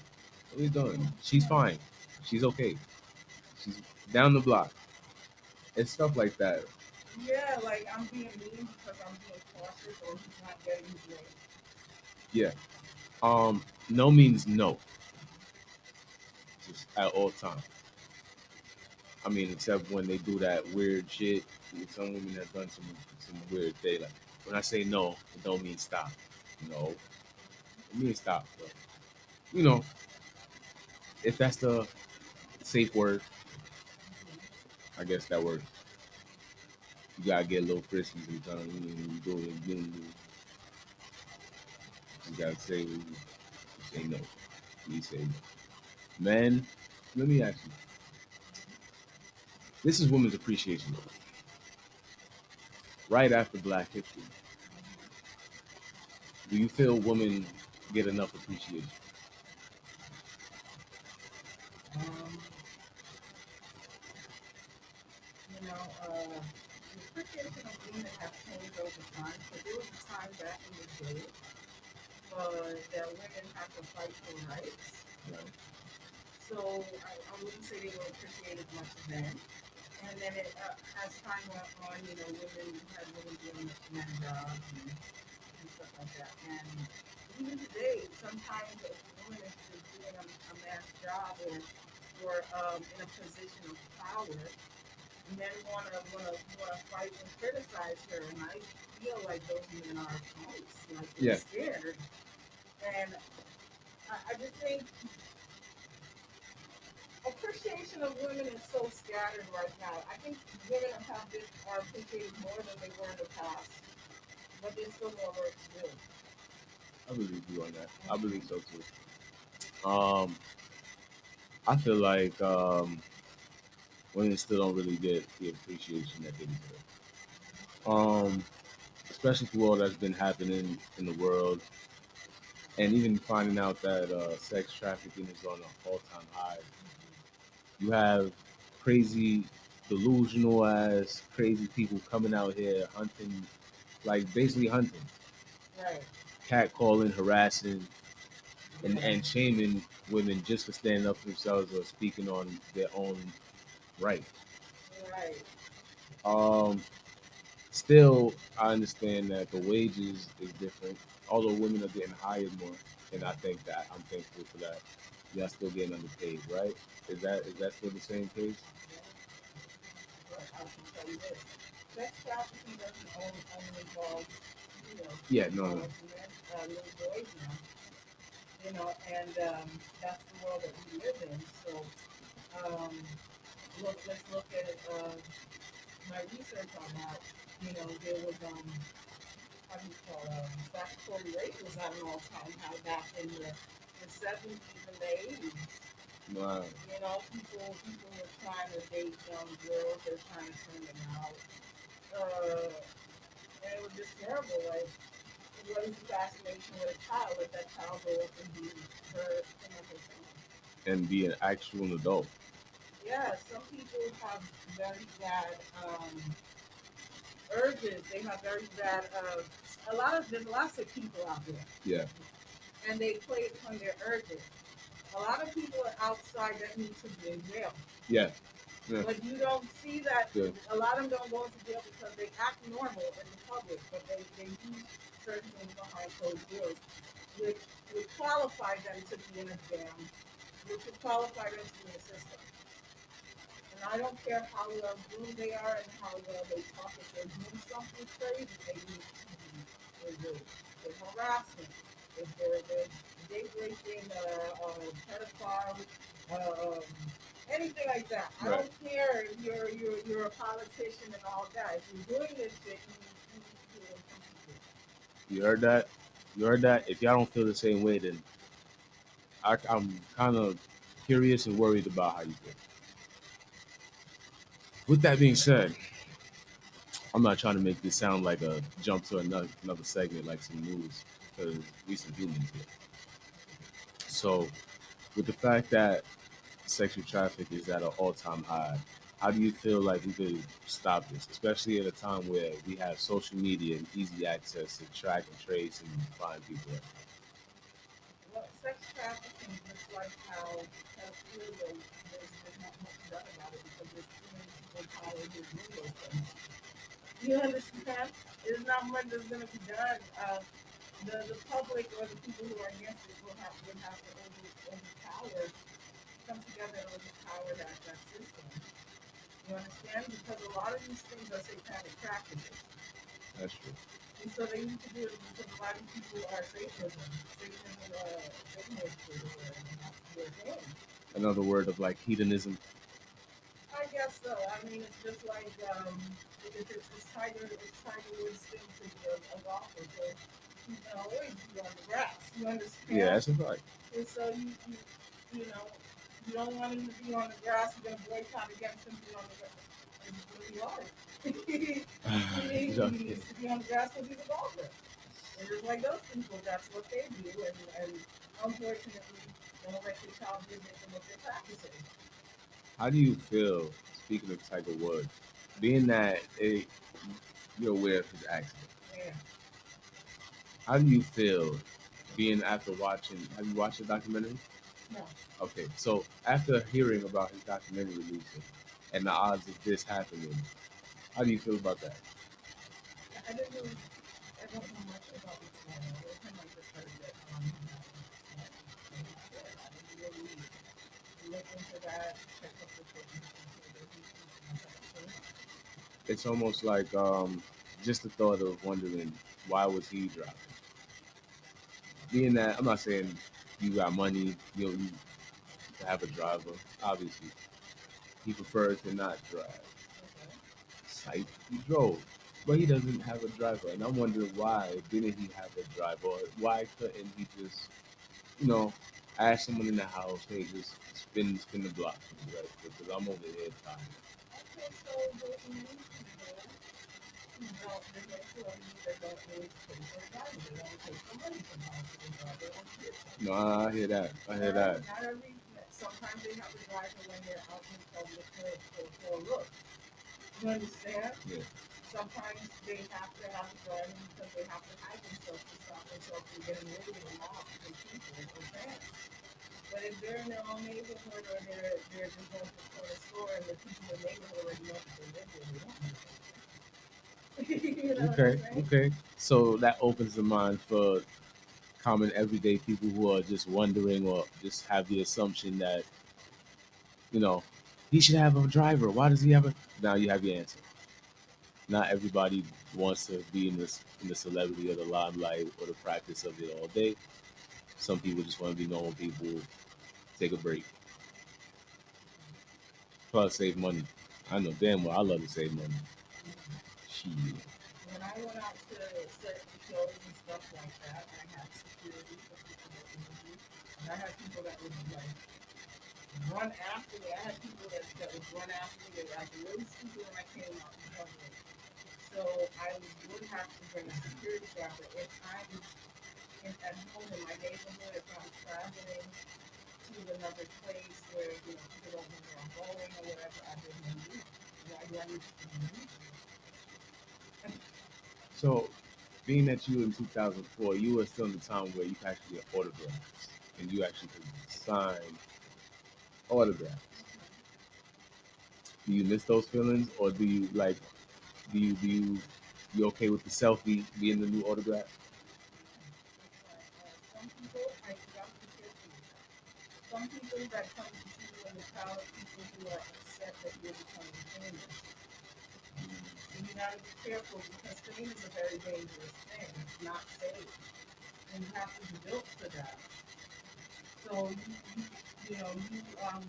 What we doing? She's fine. She's okay. She's down the block. It's stuff like that. Yeah, like I'm being mean because I'm being cautious, or he's not getting his way. Yeah. No means no. Just at all times. I mean, except when they do that weird shit. Some women have done some weird thing. Like when I say no, it don't mean stop. No, it means stop. But if that's the safe word, I guess that works. You gotta get a little frisky sometimes. You do it, you gotta say no. You say no. Men, let me ask you. This is Women's Appreciation Month. Right after Black History, do you feel women get enough appreciation? Um, the appreciation of women has changed over time. So there was a time back in the day that women had to fight for rights. Right. So I wouldn't say they were appreciated much then. And then as time went on, women doing men jobs and stuff like that. And even today, sometimes if a woman is doing a man's job or in a position of power, men wanna fight and criticize her, and I feel like those men are punks, like they're scared. And I just think appreciation of women is so scattered right now. I think women are appreciated more than they were in the past, but there's still more work to do. I believe you on that. I believe so too. I feel like women still don't really get the appreciation that they deserve. Especially through all that's been happening in the world, and even finding out that sex trafficking is on an all-time high. You have crazy, delusional ass, crazy people coming out here hunting, like basically hunting, Right. catcalling, harassing, and shaming women just for standing up for themselves or speaking on their own right. Right. Um, Still, I understand that the wages is different. Although women are getting hired more, and I think that I'm thankful for that. Y'all still getting underpaid, right? Is that still the same case? But I can tell you this: sex trafficking doesn't only involve, Yeah, no. little boys now. And that's the world that we live in. So, um, let's look at my research on that. There was how do you call statutory rape was at an all-time high back in the 70s and the 80s. Wow. People were trying to date young girls. They're trying to send them out. And it was just terrible. Like, what is the fascination with a child? Let that child grow up and be her him or herself. and be an actual adult. Yeah, some people have very bad urges. They have very bad there's a lot of sick people out there, Yeah, and they play upon their urges. A lot of people are outside that need to be in jail. yeah, yeah. But you don't see that. Good. A lot of them don't go into jail because they act normal in the public, but they do certain things behind closed doors, which would qualify them to be in a jam, which would qualify them to be in a system. And I don't care how well groomed they are and how well they talk. If they're doing something crazy, they need to be removed. If they're harassment, if they're date raping, pedophile, um, anything like that. I Right. don't care if you're a politician and all that. If you're doing this shit, you need to do it in front of people. You heard that? You heard that? If y'all don't feel the same way, then I'm kind of curious and worried about how you feel. With that being said, I'm not trying to make this sound like a jump to another segment like some news because we some humans here. So, with the fact that sexual traffic is at an all-time high, how do you feel like we could stop this, especially at a time where we have social media and easy access to track and trace and find people? Well, sex trafficking, just like how pedophilia, there's not much done about it because there's too many people in power who do those things. You understand? There's not much that's going to be done. The public or the people who are against it would have to overpower, come together and overpower that system. You understand? Because a lot of these things are satanic practices. That's true. And so they need to do it because a lot of people are Satanism. Satanism is their thing. Another word of like hedonism. I guess so. I mean, it's just like it's Tiger Woods thing to be a golfer. So you can always be on the grass. You understand? Yeah, that's a fact. And so you know you don't want him to be on the grass. You're gonna boycott against him being on the grass. It's really hard. He needs to be on the grass because he's a golfer. And just like those people, that's what they do. And unfortunately, don't let your child be a victim of their practices. How do you feel, speaking of Tiger Woods, being that you're aware of his accident? Yeah. How do you feel being after watching? Have you watched the documentary? No. Okay, so after hearing about his documentary releasing and the odds of this happening, how do you feel about that? I didn't really, I don't know much about what's going on. Every time I just heard that he had I didn't really look into that, check up the things. It's almost like just the thought of wondering why was he driving. Being that I'm not saying you got money, you have a driver. Obviously, he prefers to not drive. Sight, he drove, but he doesn't have a driver, and I'm wondering why didn't he have a driver? Or why couldn't he just, you know, ask someone in the house, hey, just spin the block for me, right? Because I'm over here tired. Okay, so there's many people who don't, there's many celebrities that don't always pay for a driver. They only pay for money sometimes for the driver. They don't pay for it. No, I hear that. I hear that. Not every, sometimes they have a driver when they're out in public for a look. You understand? Yeah. Sometimes they have to have a driver because they have to hide themselves to stop themselves from getting rid of them off from people or fans. But if they're in their own neighborhood or they're just going to the corner store and the people in the neighborhood already know that they live there, they don't need it. You know what Okay, I'm saying? okay. So that opens the mind for common everyday people who are just wondering or just have the assumption that, you know, he should have a driver. Why does he have a? Now you have your answer. Not everybody wants to be in the celebrity or the limelight or the practice of it all day. Some people just want to be normal people, take a break, plus save money. I know damn well I love to save money. Shit. When I went out to certain shows and stuff like that, I had security for people that interview. And I had people that would like run after me. I had people that would run after me. They were like really stupid when I came out in public. So I would have to bring a security guard. But if I'm at home in my neighborhood, if I'm traveling to another place where people don't know where I'm going or whatever, I bring no need. Why do I need to bring no need? So, being that you in 2004, you were still in the time where you could actually get autographs and you actually could sign autographs. Do you miss those feelings, or do you like? You okay with the selfie being the new autograph? Some people, I got to say some people that come to see you in the crowd are people who are upset that you're becoming famous. And you gotta be careful because fame is a very dangerous thing. It's not safe. And you have to be built for that. So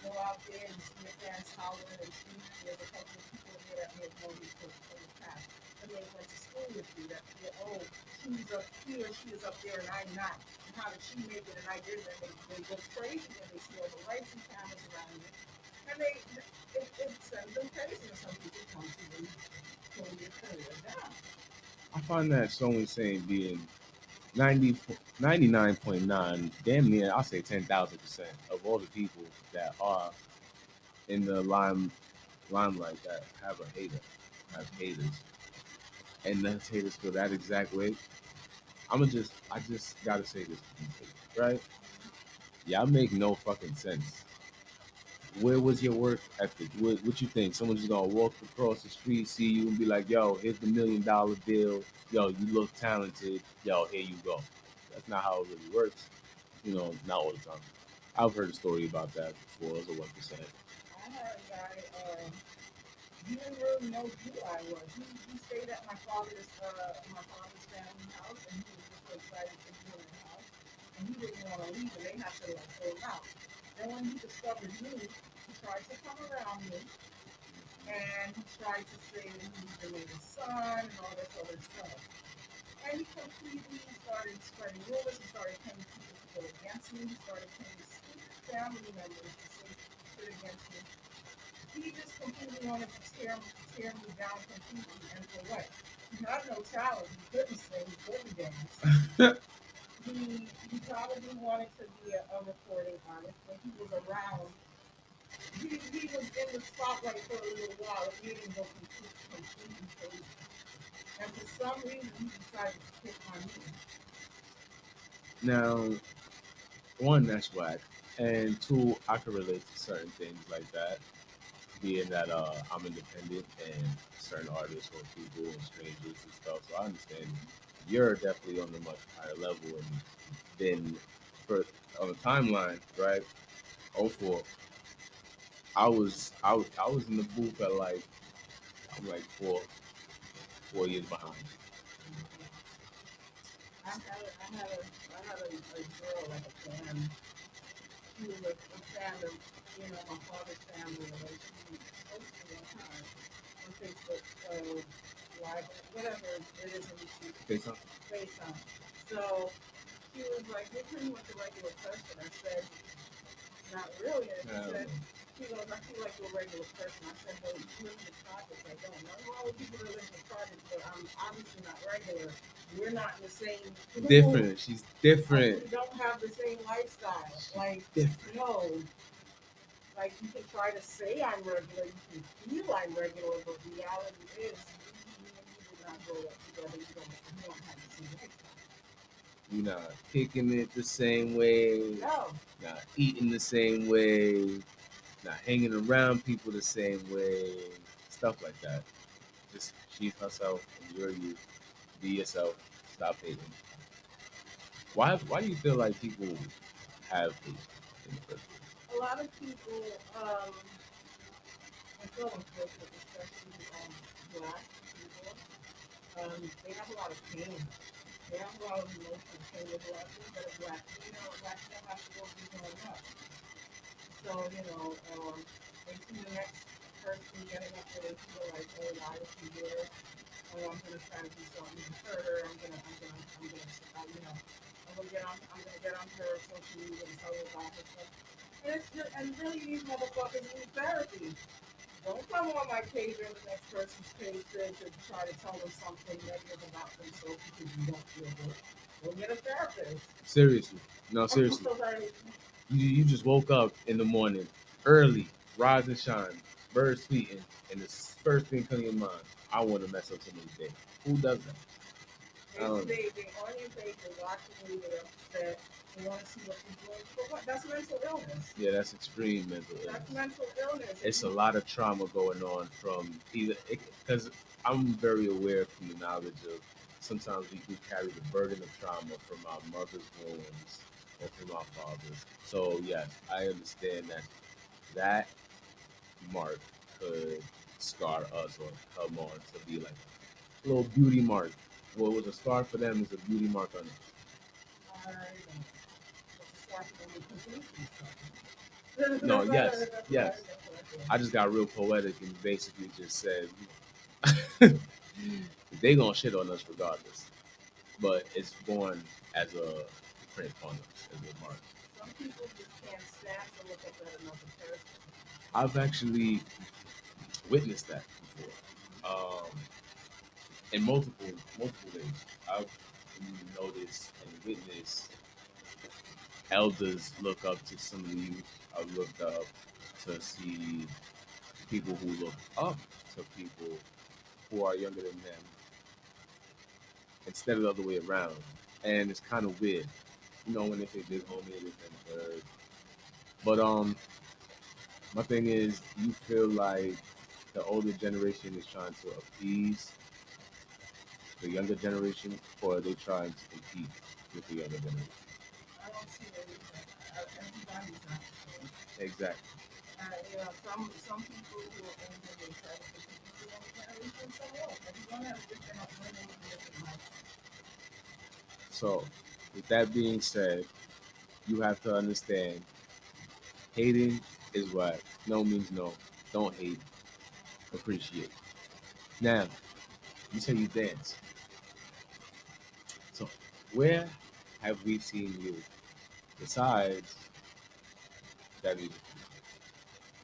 go out there and see your fans hollering and screaming. There's a couple of people in there that may have known you for the past. And they went to school with you. That feel, oh, she's up here, she is up there, and I'm not. And how did she make it and I didn't? And they go crazy when they see all the lights and cameras around you. And it sends them crazy. And some people come to you pull your career down. I find that so insane being 99.9, damn near, I'll say 10,000% of all the people that are in the limelight that have a hater, have haters, and those haters feel that exact way. I just gotta say this to these haters, right? Y'all make no fucking sense. Where was your work ethic? What you think? Someone's just gonna walk across the street, see you, and be like, "Yo, here's the $1 million bill. Yo, you look talented. Yo, here you go." That's not how it really works. Not all the time. I've heard a story about that before. It was a 1%. I had a guy, he didn't really know who I was. He stayed at my father's family house, and he was just so excited to be in the house, and he didn't want to leave, and they had to like throw him out. Then when he discovered me, he tried to come around me, and he tried to say that he was the lady's son and all this other stuff. And he completely started spreading rumors. He started paying people to go against me. He started paying stupid family members to say shit against me. He just completely wanted to tear me down completely. And for what? He had no talent. He couldn't sing. He couldn't dance. He probably wanted to be a recording artist, but he was around. He was in the spotlight for a little while. It made him go completely crazy. And for some reason, he decided to pick on me. Now, one, that's whack, and two, I can relate to certain things like that, being that I'm independent and certain artists or people and strangers and stuff. So I understand you're definitely on a much higher level and then for on the timeline, right? Oh, for I was in the booth at like I'm like 4 years behind. I had a girl, like a fan. She was a fan of, my father's family, and she posted one time on Facebook, live, whatever it is when you see Okay, so FaceTime. So she was like, "You're pretty much a regular person." I said, "Not really." And she goes, "I feel like you're a regular person." I said, "Well, you live in the projects." I don't know all the people that live in the projects, but I'm obviously not regular. We're not in the same different. She's different. we don't have the same lifestyle. Like, Different. no. Like, you can try to say I'm regular, you can feel I'm regular, but reality is you did not grow up together. You don't have the same lifestyle. You're not kicking it the same way. No. Not eating the same way. Not hanging around people the same way. Stuff like that. Just she's herself and you're you. Be yourself. Stop hating. Why do you feel like people have hate in the first place? A lot of people, I feel unfortunate, especially black people, they have a lot of pain. They have a lot of emotional pain. There's a lot of things that a black female has to go through growing up. So, they see the next person getting up there, they feel like, oh, why is she there? Oh, I'm gonna try to do something to hurt her. I'm gonna get on her social media and tell her about her stuff. And really, these motherfuckers need therapy. Don't come I'm on my page or the next person's page to try to tell them something negative about themselves because you don't feel good. Go get a therapist. Seriously. No, seriously. You just woke up in the morning, early, rise and shine, birds tweeting, and the first thing coming to your mind, I want to mess up somebody's day. Who does that? They on your page, they're watching you, they're upset, they want to see what you're doing. But what? That's mental illness. Yeah, that's extreme mental illness. That's mental illness. It's a lot of trauma going on from either, because I'm very aware from the knowledge of sometimes we carry the burden of trauma from our mother's wounds or from our fathers. So yes, I understand that mark could scar us or come on to be like a little beauty mark. What was a scar for them is a beauty mark on it. No, yes, yes. I just got real poetic and basically just said they gonna shit on us regardless, but it's born as a print on us as a mark. Some people just can't stand to look up at another person. I've actually witnessed that before, in multiple ways. I've noticed and witnessed elders look up to some of the youth. I've looked up to see people who look up to people who are younger than them instead of the other way around. And it's kind of weird, when if they did homie it and third. But my thing is, you feel like the older generation is trying to appease the younger generation, or are they trying to compete with the younger generation? I don't see anything. Everybody's not the same. Exactly. Some people who are older, they try to compete with the younger generation. Some won't. Everyone has different upbringing and different life. So, with that being said, you have to understand hating is what no means no. Don't hate, appreciate. Now, you say you dance. So, where have we seen you besides that music?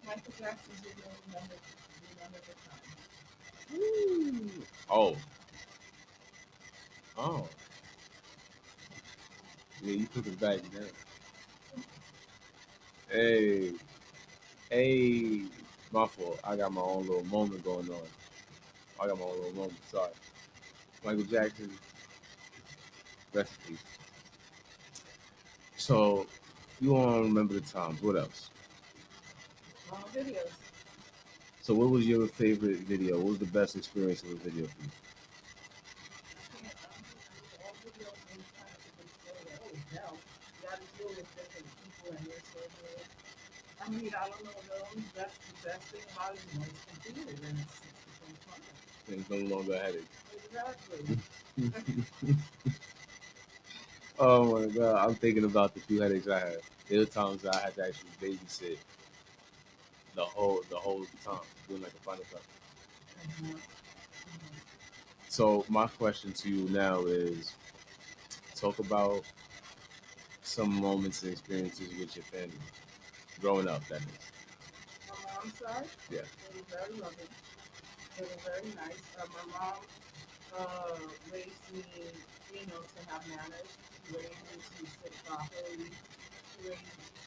Michael Jackson's remember the time. Ooh. Oh. Oh. Yeah, you took it back now. Hey. Hey. My fault. I got my own little moment going on. I got my own little moment. Sorry. Michael Jackson. Rest in peace. So, you want to remember the times. What else? Videos. So, what was your favorite video? What was the best experience of a video for you? I mean, I don't know those. That's the best thing about it. It's completed and it's fun. It's no longer a headache. Exactly. Oh my god, I'm thinking about the few headaches I had. There were times I had to actually babysit the whole time, doing like a final cut. Mm-hmm. So my question to you now is, talk about some moments and experiences with your family, growing up. That is. My mom's side. Yeah. They were very loving. They were very nice. My mom raised me, to have manners. She raised me to sit properly. She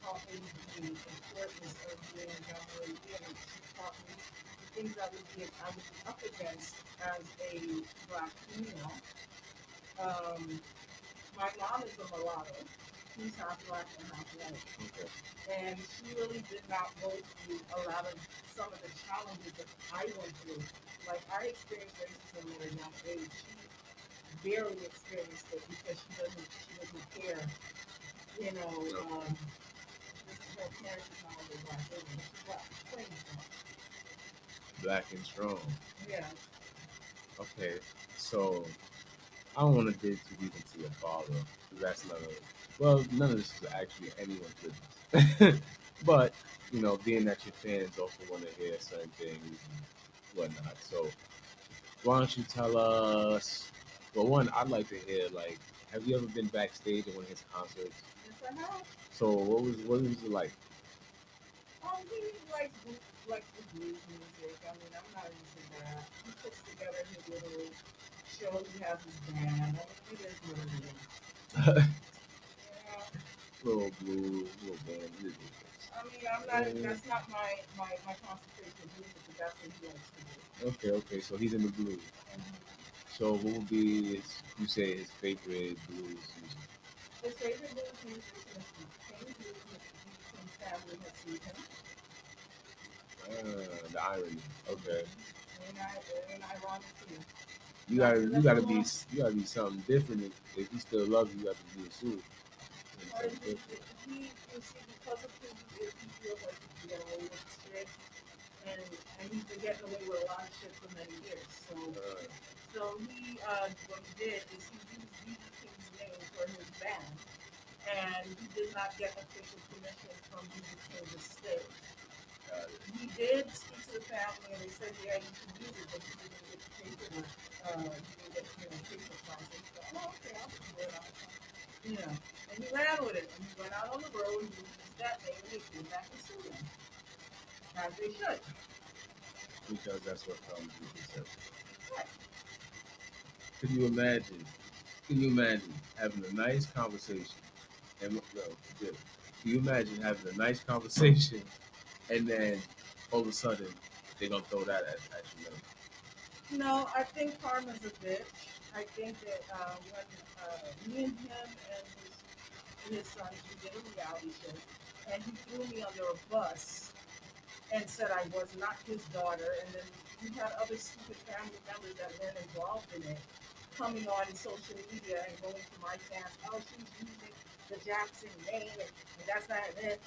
taught me the importance of being a young lady, and she taught me the things I would be up against as a black female. My mom is a mulatto. She's half black and half white. Okay. And she really did not go through a lot of some of the challenges that I went through. Like, I experienced racism at a young age. She barely experienced it because she doesn't care. This is her parents is not only black women, she's black, plain strong. Black and strong. Yeah. Okay, so I don't want to dig too deep into your father, because that's none of this is actually anyone's business. But, being that your fans also want to hear certain things and whatnot. So, why don't you tell us? Well, one, I'd like to hear, like, have you ever been backstage at one of his concerts? Yes, I have. So, what was it like? He likes the blues music. I mean, I'm not into that. He puts together his little show. He has his band. I mean, it is what it is. Yeah. Little blues, little band, little I mean, I'm not. That's not my concentration music, but that's what he likes to do. Okay, okay. So he's in the blues. So what would be his, you say his favorite blues music? His favorite blues musician is King Blues. Mr. King's family has sued him. The irony. Okay. And I want to. You gotta be something different. If he still loves you, you have to be a suit. Or you see, because of who he is, he feels like he can get away with shit, and he's been getting away with a lot of shit for many years. So he, what he did is he used BB King's name for his band, and he did not get official permission from BB King to stay. He did speak to the family, and they said, "Yeah, you can use it, but you didn't get the paperwork. You didn't get paper process." So, oh, okay, I'll just do it. And he ran with it, and he went out on the road and used that name, and they came back and sued him, as they should. Because that's what comes with himself. Right. Can you imagine? Can you imagine having a nice conversation? And no, forget it. Can you imagine having a nice conversation and then all of a sudden they're gonna throw that at you? No, I think karma's a bitch. I think that when me and him and his son, we did a reality show, and he threw me under a bus and said I was not his daughter, and then we had other stupid family members that weren't involved in it coming on social media and going to my fans, oh, she's using the Jackson name, and that's not it.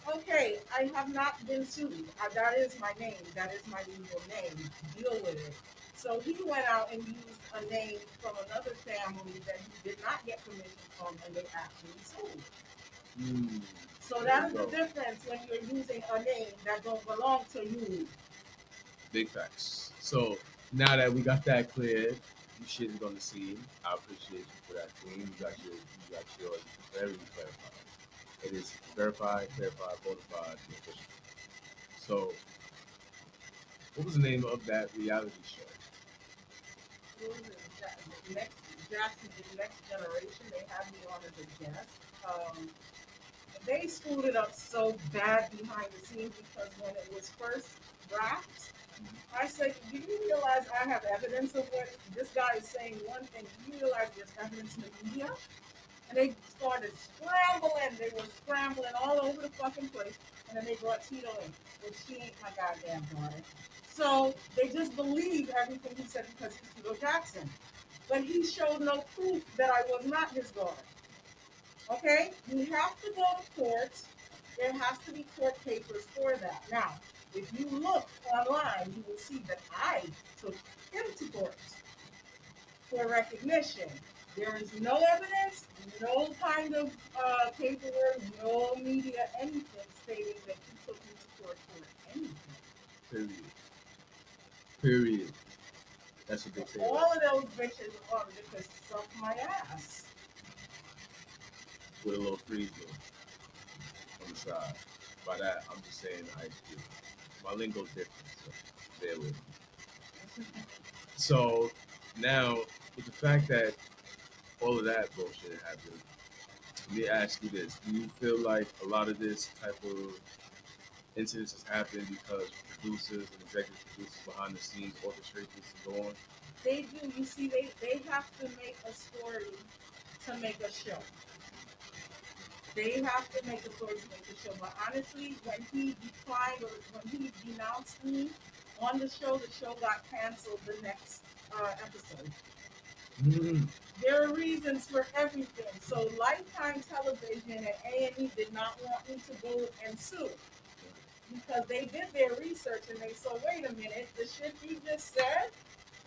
Okay, I have not been sued. That is my name. That is my legal name. Deal with it. So he went out and used a name from another family that he did not get permission from, and they actually sued. So that's the difference when you're using a name that don't belong to you. Big facts. So now that we got that cleared, you shit is gonna see. I appreciate you for that, Queen. You got yours very clarified. It is verified, clarified, bona fide, and official. So, what was the name of that reality show? What was it? Next Jackson, the next generation. They had me on as a guest. Um, they screwed it up so bad behind the scenes because when it was first wrapped, I said, "Do you realize I have evidence of what this guy is saying? One thing, do you realize there's evidence in the media?" And they started scrambling. They were scrambling all over the fucking place. And then they brought Tito in, but she ain't my goddamn daughter. So they just believe everything he said because he's Tito Jackson. But he showed no proof that I was not his daughter. Okay? You have to go to court. There has to be court papers for that. Now, if you look online, you will see that I took him to court for recognition. There is no evidence, no kind of paperwork, no media, anything stating that he took me to court for anything. Period. Period. That's what they say. All of those bitches are because suck my ass. With a little freeze on the side. By that, I'm just saying ice cube. My lingo's different, so bear with me. So now, with the fact that all of that bullshit happened, let me ask you this: do you feel like a lot of this type of incidents has happened because producers and executive producers behind the scenes orchestrate this to go on? They do. You see, they have to make a story to make a show. They have to make a story to make a show. But honestly, when he declined or when he denounced me on the show got canceled the next episode. There are reasons for everything. So Lifetime Television and A&E did not want me to go and sue because they did their research and they saw, wait a minute, the shit you just said,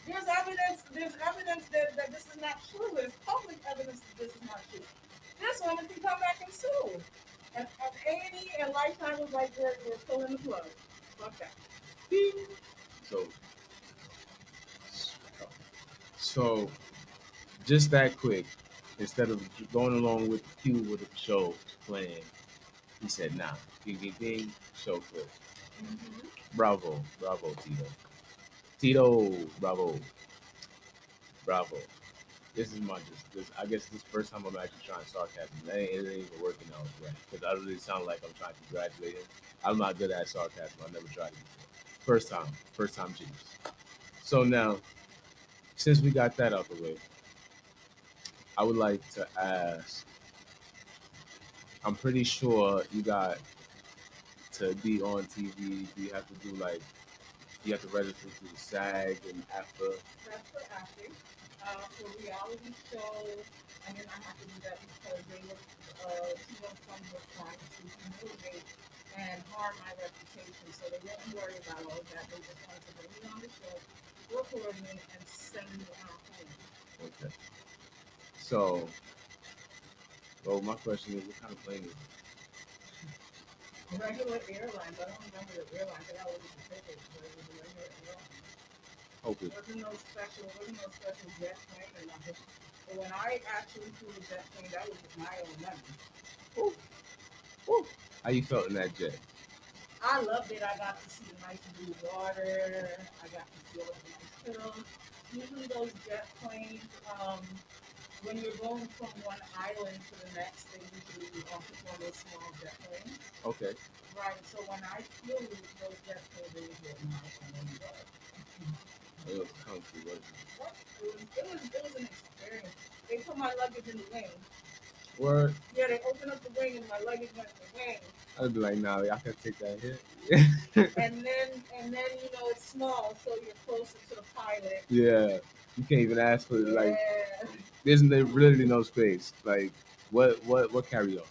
there's evidence that this is not true. There's public evidence that this is not true. This woman can come back and sue. And A&E and Lifetime was like, we're pulling the plug. Fuck that. So, so just that quick, instead of going along with the cue with the show playing, he said, "Nah, Ding ding ding. Show clip. Mm-hmm. Bravo, bravo, Tito. Tito, bravo, bravo. This is my just this. I guess this first time I'm actually trying sarcasm. It ain't even working out right because I really sound like I'm trying to graduate it. I'm not good at sarcasm. I never tried it before. First time genius. So now, since we got that out the way, I would like to ask. I'm pretty sure you got to be on TV. You have to do like you have to register through the SAG and after. That's for acting. For reality show, and then I have to do that because they look, some were trying to humiliate and harm my reputation. So they didn't worry about all of that. They just wanted to bring me on the show, record me, and send me out home. Okay. So, well, my question is, what kind of plane is it? Regular airlines. I don't remember the airline because I was a ticket, but it was a regular airline. Hope it. Wasn't no special jet plane or nothing. But when I actually flew a jet plane, that was with my own money. Woo, woo. How you felt in that jet? I loved it. I got to see nice blue water. I got to see all the nice hills. Usually those jet planes, when you're going from one island to the next, they usually offer one of those small jet planes. Okay. Right. So when I flew those jet planes, they was with my own money. It was comfy, wasn't it? It was an experience. They put my luggage in the wing. Word. Yeah, they opened up the wing and my luggage went in the wing. I'd be like, nah, I can take that hit. And then it's small, so you're closer to the pilot. Yeah. You can't even ask for it. Yeah. Like, there's literally no space. Like, what carry on?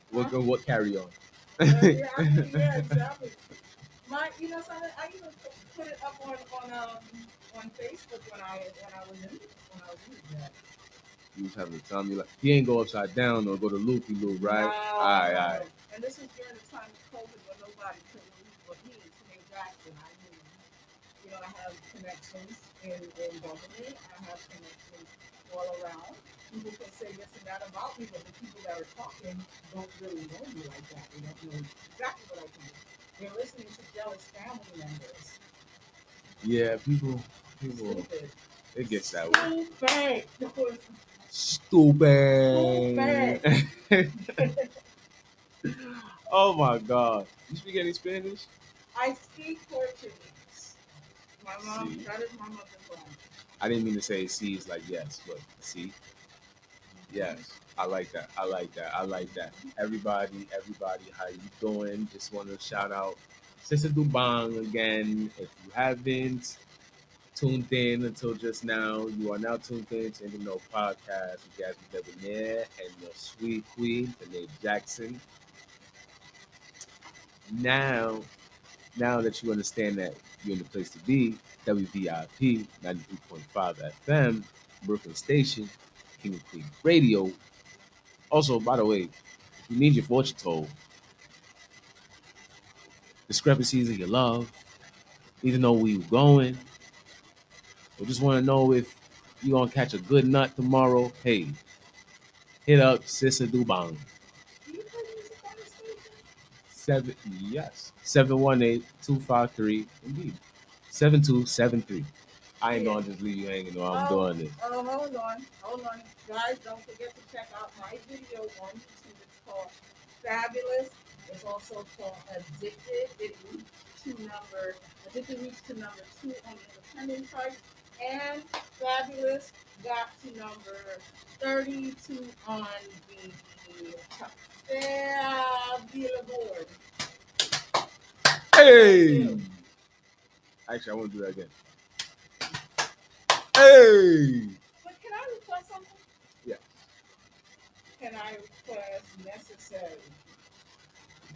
What carry on? Yeah, exactly. Something I even put it up on Facebook when I was in that. You was having to tell me like he ain't go upside down or go to loopy loop, right? No. All right. And this was during the time of COVID when nobody could leave but me, Tanae Jackson. I have connections in government. I have connections all around. People can say this and that about me, but the people that are talking don't really know me like that. They don't know exactly what I do. They're listening to jealous family members. Yeah, people, Stupid. it gets that way. Stupid. Stupid. Oh my God. You speak any Spanish? I speak Portuguese. My mom, See. that is my mother's language. I didn't mean to say C is like yes, but see? Yes. I like that. Everybody, how you doing? Just want to shout out Sister Dubang again. If you haven't tuned in until just now, you are now tuned in to the No Podcast with Jasmine Debonair and your sweet queen, Tanae Jackson. Now that you understand that you're in the place to be, WVIP 93.5 FM, Brooklyn Station, King of Queen Radio. Also, by the way, if you need your fortune told, discrepancies in your love, need to know where you're going, or just want to know if you're going to catch a good nut tomorrow, hey, hit up Sister Dubang. Do you play music on the station? 718-253, indeed. 7273. I ain't gonna just leave you hanging while I'm doing this. Oh, hold on. Guys, don't forget to check out my video on YouTube. It's called Fabulous. It's also called Addicted. Addicted reached to number 2 on the independent chart. And Fabulous got to number 32 on the Billboard. Hey! Actually, I want to do that again. Hey! But can I request something? Yeah. Can I request Necessary?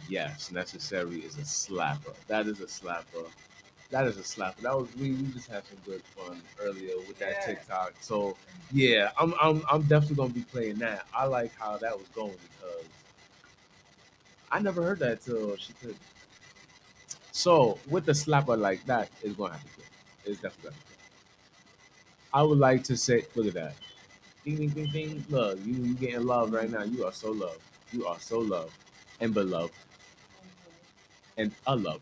Yes, Necessary is a slapper. That is a slapper. That was we just had some good fun earlier with that TikTok. So yeah, I'm definitely gonna be playing that. I like how that was going because I never heard that till she could. So with the slapper like that, it's gonna have to be good. It's definitely gonna be good. I would like to say, look at that. Ding ding ding ding. Look, you getting love right now. You are so loved. You are so loved and beloved. and a love.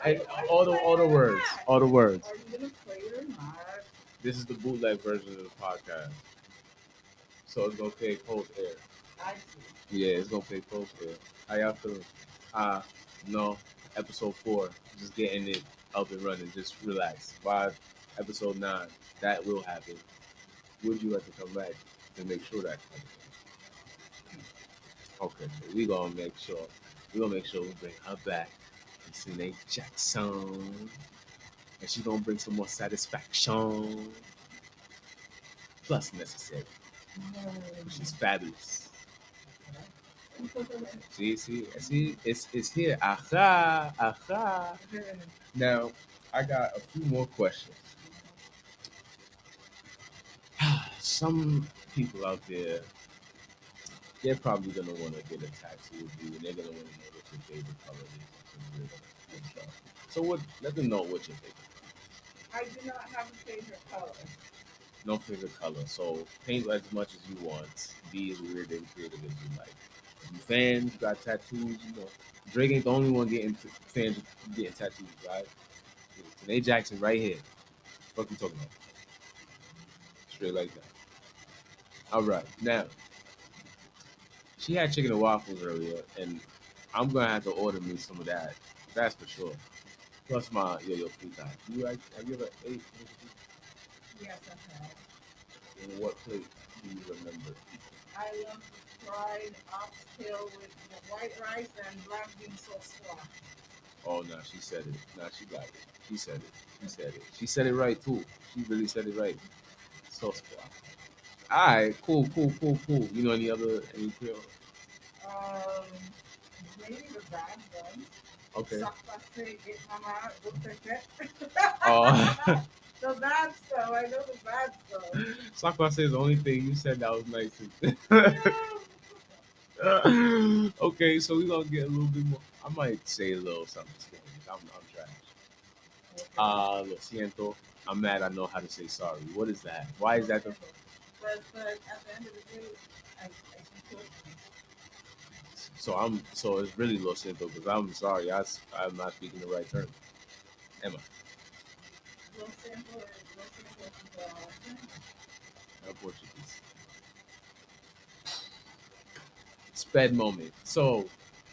Are you gonna All play the it or words, not? all the words. Are you gonna play it or not? This is the bootleg version of the podcast, so it's gonna play post air. I see. Yeah, it's gonna play post air. How y'all feeling? No, episode 4, just getting it up and running. Just relax. By episode 9, that will happen. Would you like to come back to make sure that happens? Okay, so we gonna make sure we bring her back. It's Nate Jackson, and she's gonna bring some more satisfaction, plus necessary. She's fabulous. See, it's here. Aha, aha. Now, I got a few more questions. Some people out there, they're probably gonna want to get a tattoo of you, and they're gonna want to know what your favorite color is. And stuff. So, what? Let them know what your favorite. I do not have a favorite color. No favorite color. So, paint as much as you want. Be as weird and creative as you like. You fans, you got tattoos. You know, Drake ain't the only one fans getting tattoos, right? Today Jackson right here. What you talking about? Straight like that. All right, now she had chicken and waffles earlier, and I'm gonna have to order me some of that. That's for sure. Plus my yo free time. Have you ever ate? Yes, I have. In what plate do you remember? I love the fried oxtail with the white rice and black bean sauce. Oh no, she said it. No, she got it. She said it. She said it. She said it right too. She really said it right. So squad. All right, cool. You know any Creole? Um, maybe the bad one. Okay. Sakpase, get mama, go pepe. Oh, The bad stuff. I know the bad stuff. Sakwa says the only thing you said that was nice too. Okay, so we're gonna get a little bit more. I might say a little something strange. I'm trash. Lo siento. I'm mad. I know how to say sorry. What is that? Why is that the? But at the end of the day, I can cook. So it's really lo siento because I'm sorry. I'm not speaking the right term. Am I? Lo siento, lo siento, I'm Portuguese. Sped moment. So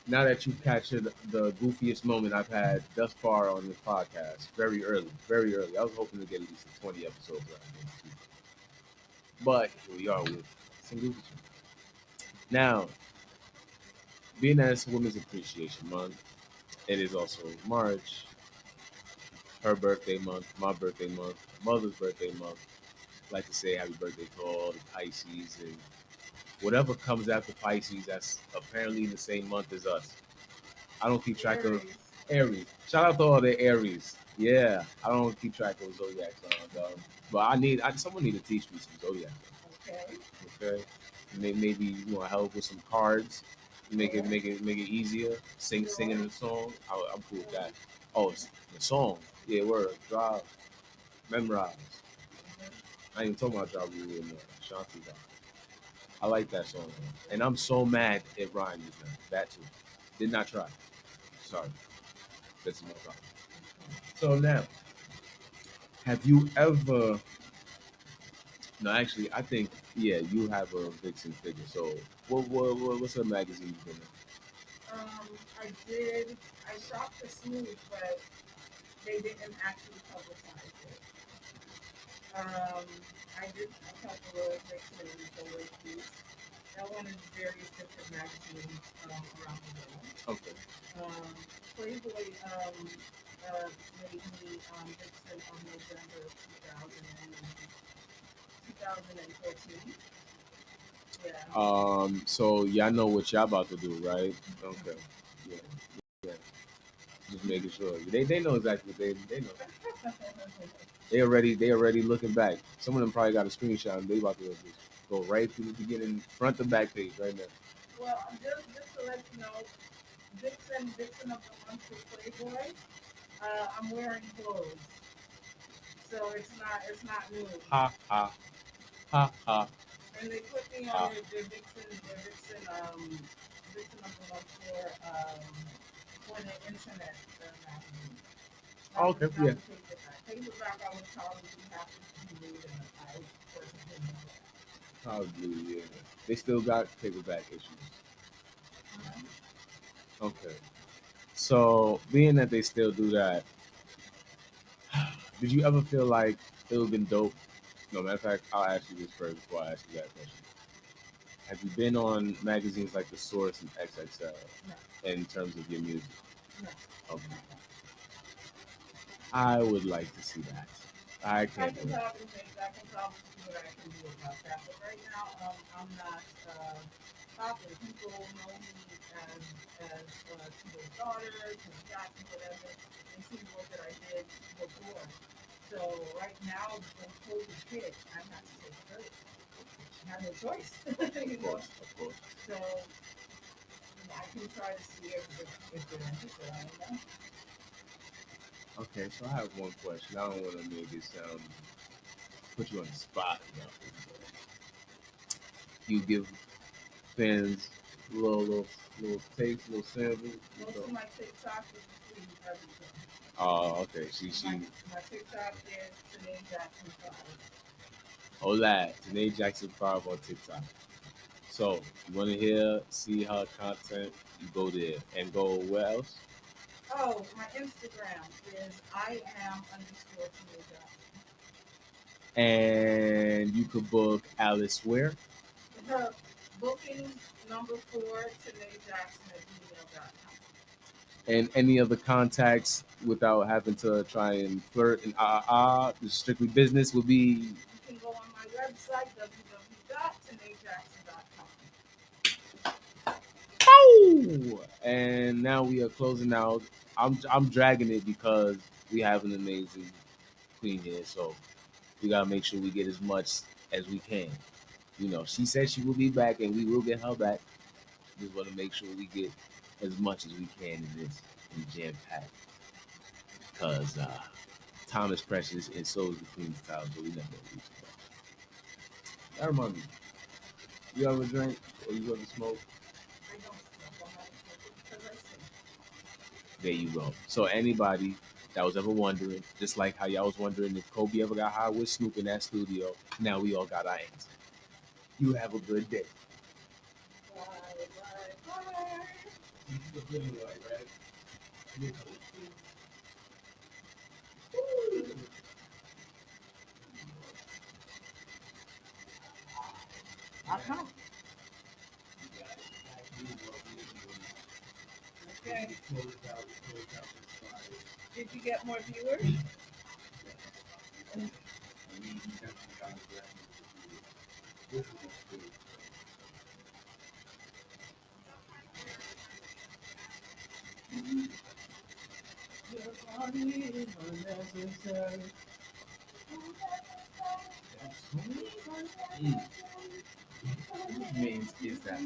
now that you've captured the goofiest moment I've had thus far on this podcast, very early, very early. I was hoping to get at least 20 episodes out of this. But here we are with some goofy shit. Now, being that it's Women's Appreciation Month, it is also March, her birthday month, my birthday month, mother's birthday month. I'd like to say happy birthday to all the Pisces and whatever comes after Pisces that's apparently in the same month as us. I don't keep track of Aries. Shout out to all the Aries. Yeah, I don't keep track of zodiac signs. But someone need to teach me some zodiac. Okay. Okay, maybe you want help with some cards, make it easier. Singing the song. I'm cool with that. Oh, it's the song. Yeah, word. Drive, memorize. I ain't even talking about Drive Really anymore. Shanti Drive. I like that song, man. And I'm so mad it rhymed just now. That too. Did not try. Sorry. That's my problem. So now, have you ever? No, actually, I think you have a Vixen figure. So, what's a magazine you've been in? I did. I shopped for Smooth, but they didn't actually publicize it. Um, I did a couple of Vixen and Photo shoots. That one is various different magazines around the world. Okay. Um, Playboy made me Vixen on November 2014. Yeah. So y'all know what y'all about to do, right? Okay. Yeah. Yeah. Just making sure. They know exactly what they know. They already looking back. Some of them probably got a screenshot and they about to just go right to the beginning, front to back page right now. Well, just to let you know, Vixen of the month for Playboy. I'm wearing clothes, so it's not new. Ha ha ha ha. And they put me ha. on their Vixen internet magazine. Okay, Not yeah. the paperback. Paperback, I would probably have to read, and I personally know that. Probably, yeah. They still got paperback issues. Uh-huh. Okay. So, being that they still do that, did you ever feel like it would have been dope? No, matter of fact, I'll ask you this first before I ask you that question. Have you been on magazines like The Source and XXL No, in terms of your music? no. Okay. I would like to see that. I I can't can wait. probably make. I can probably see what I can do about that. But right now, I'm not popular. People know me as Tito's daughter, Tito Jackson, whatever. They see the work that I did before. So right now, when COVID hit, I had to take a break. I had no choice, you Of know. course, of course. So I can try to see if they're interested. I don't know. Okay, so I have one question. I don't want to make it sound put you on the spot or nothing, but you give fans little takes, little samples. Go to my TikTok and see everything. Oh, okay. She My TikTok is Tanae Jackson 5. oh that Tanae Jackson 5 on TikTok. So you want to hear, see her content, you go there and go where else? Oh, my Instagram is I am underscore Tanae Jackson. And you could book Alice where? Her booking number 4, Tanae Jackson at gmail.com. And any other contacts without having to try and flirt and this is strictly business will be. You can go on my website, www.tanaejackson.com. Oh! And now we are closing out. I'm dragging it because we have an amazing queen here, so we gotta make sure we get as much as we can. You know, she said she will be back, and we will get her back. Just want to make sure we get as much as we can in this in jam pack, because time is precious, and so is the queen's time, so we never lose it. That reminds me, you ever drink or you ever smoke? I don't smoke. I'm not a smoker because I sing. There you go. So anybody that was ever wondering, just like how y'all was wondering if Kobe ever got high with Snoop in that studio, now we all got our answer. You have a good day. Bye, bye, bye. I'll come. Okay. Did you get more viewers? Means is that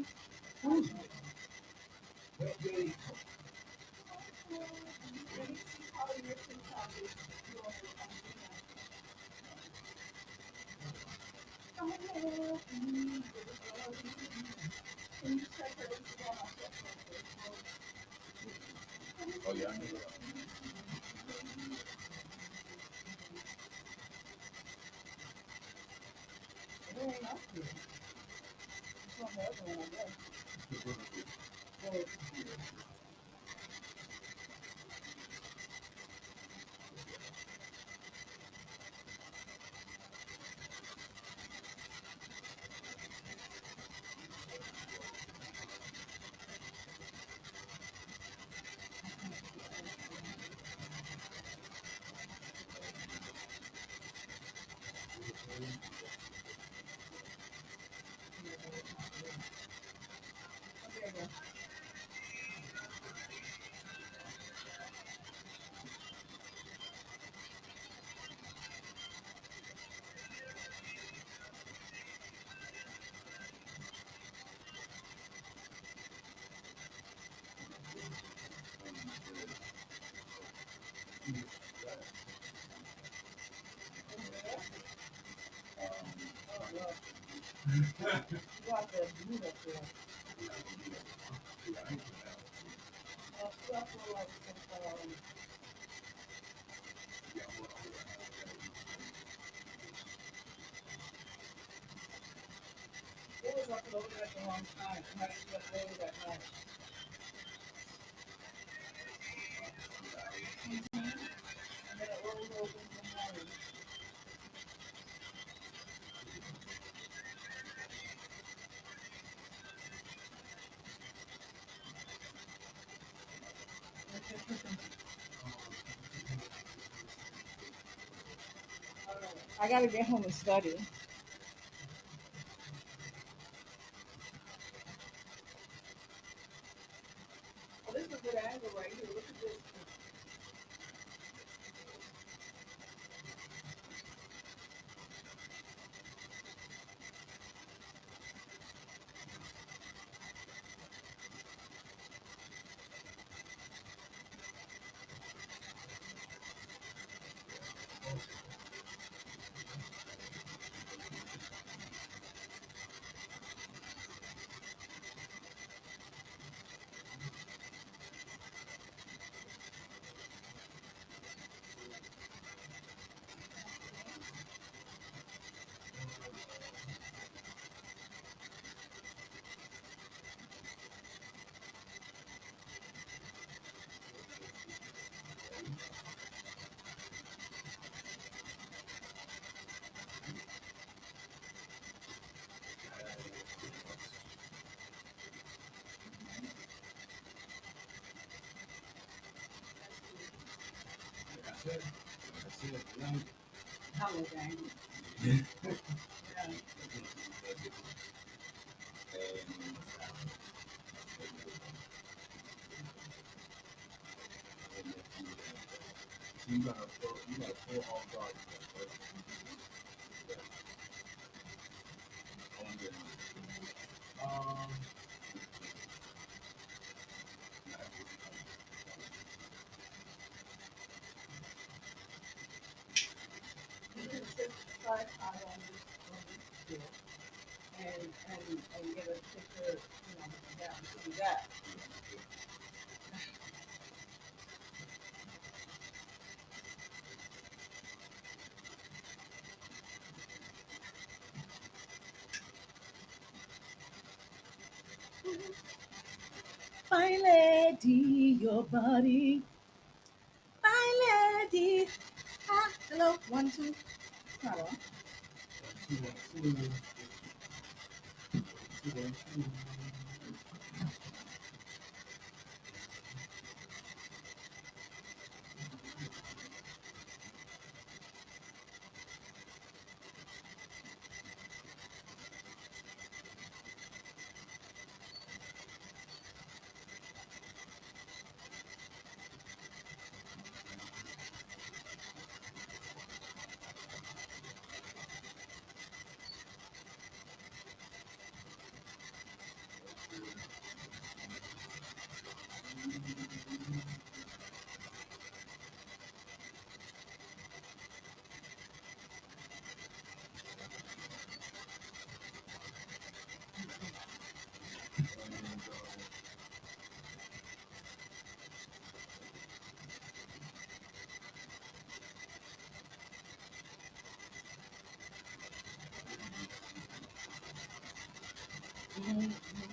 oh yeah, I know. loaded at the wrong time. It had to get loaded at night. And then it rolls over in the morning. I gotta get home and study. Oh, this is a good angle right here. Look at this. That's it. That's it. Yeah. Hello, gang. Yeah. So you gotta pull all guard. Um, You can sit side out on this stool and get a picture, down to do that. My lady, your body. My lady. Ah, hello. 1, 2. Not on. two, one, two, two, one, two.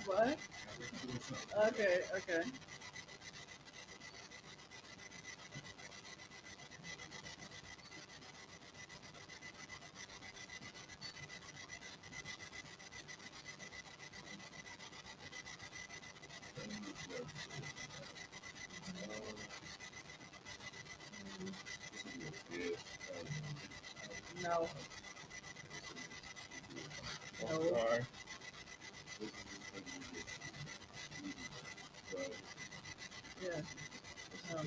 What? Okay, okay. No. No. Yeah. No.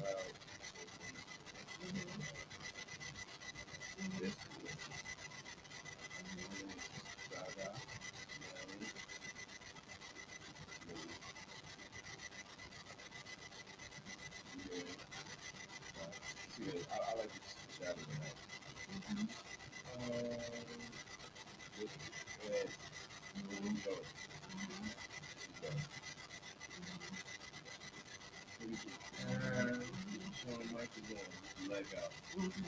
I like to chat with that. Showing Michael going, leg out.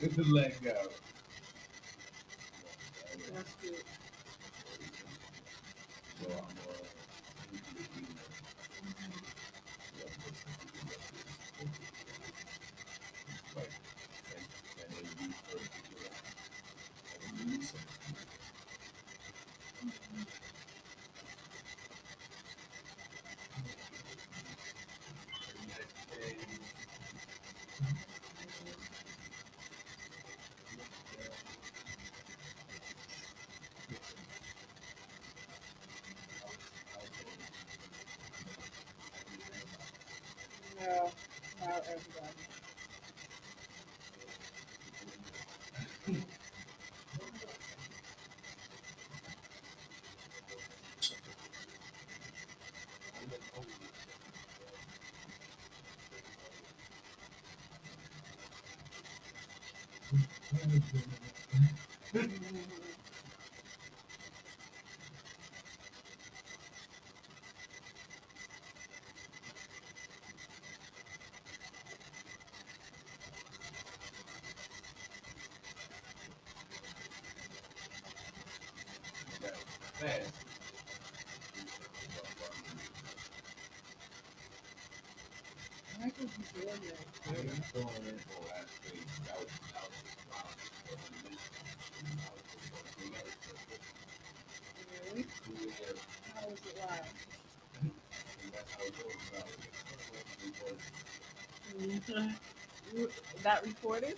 Get the leg out. That's good. So No, not everybody. Fast. Michael B. Jordan. Really? How was it live? Mhm. That recorded?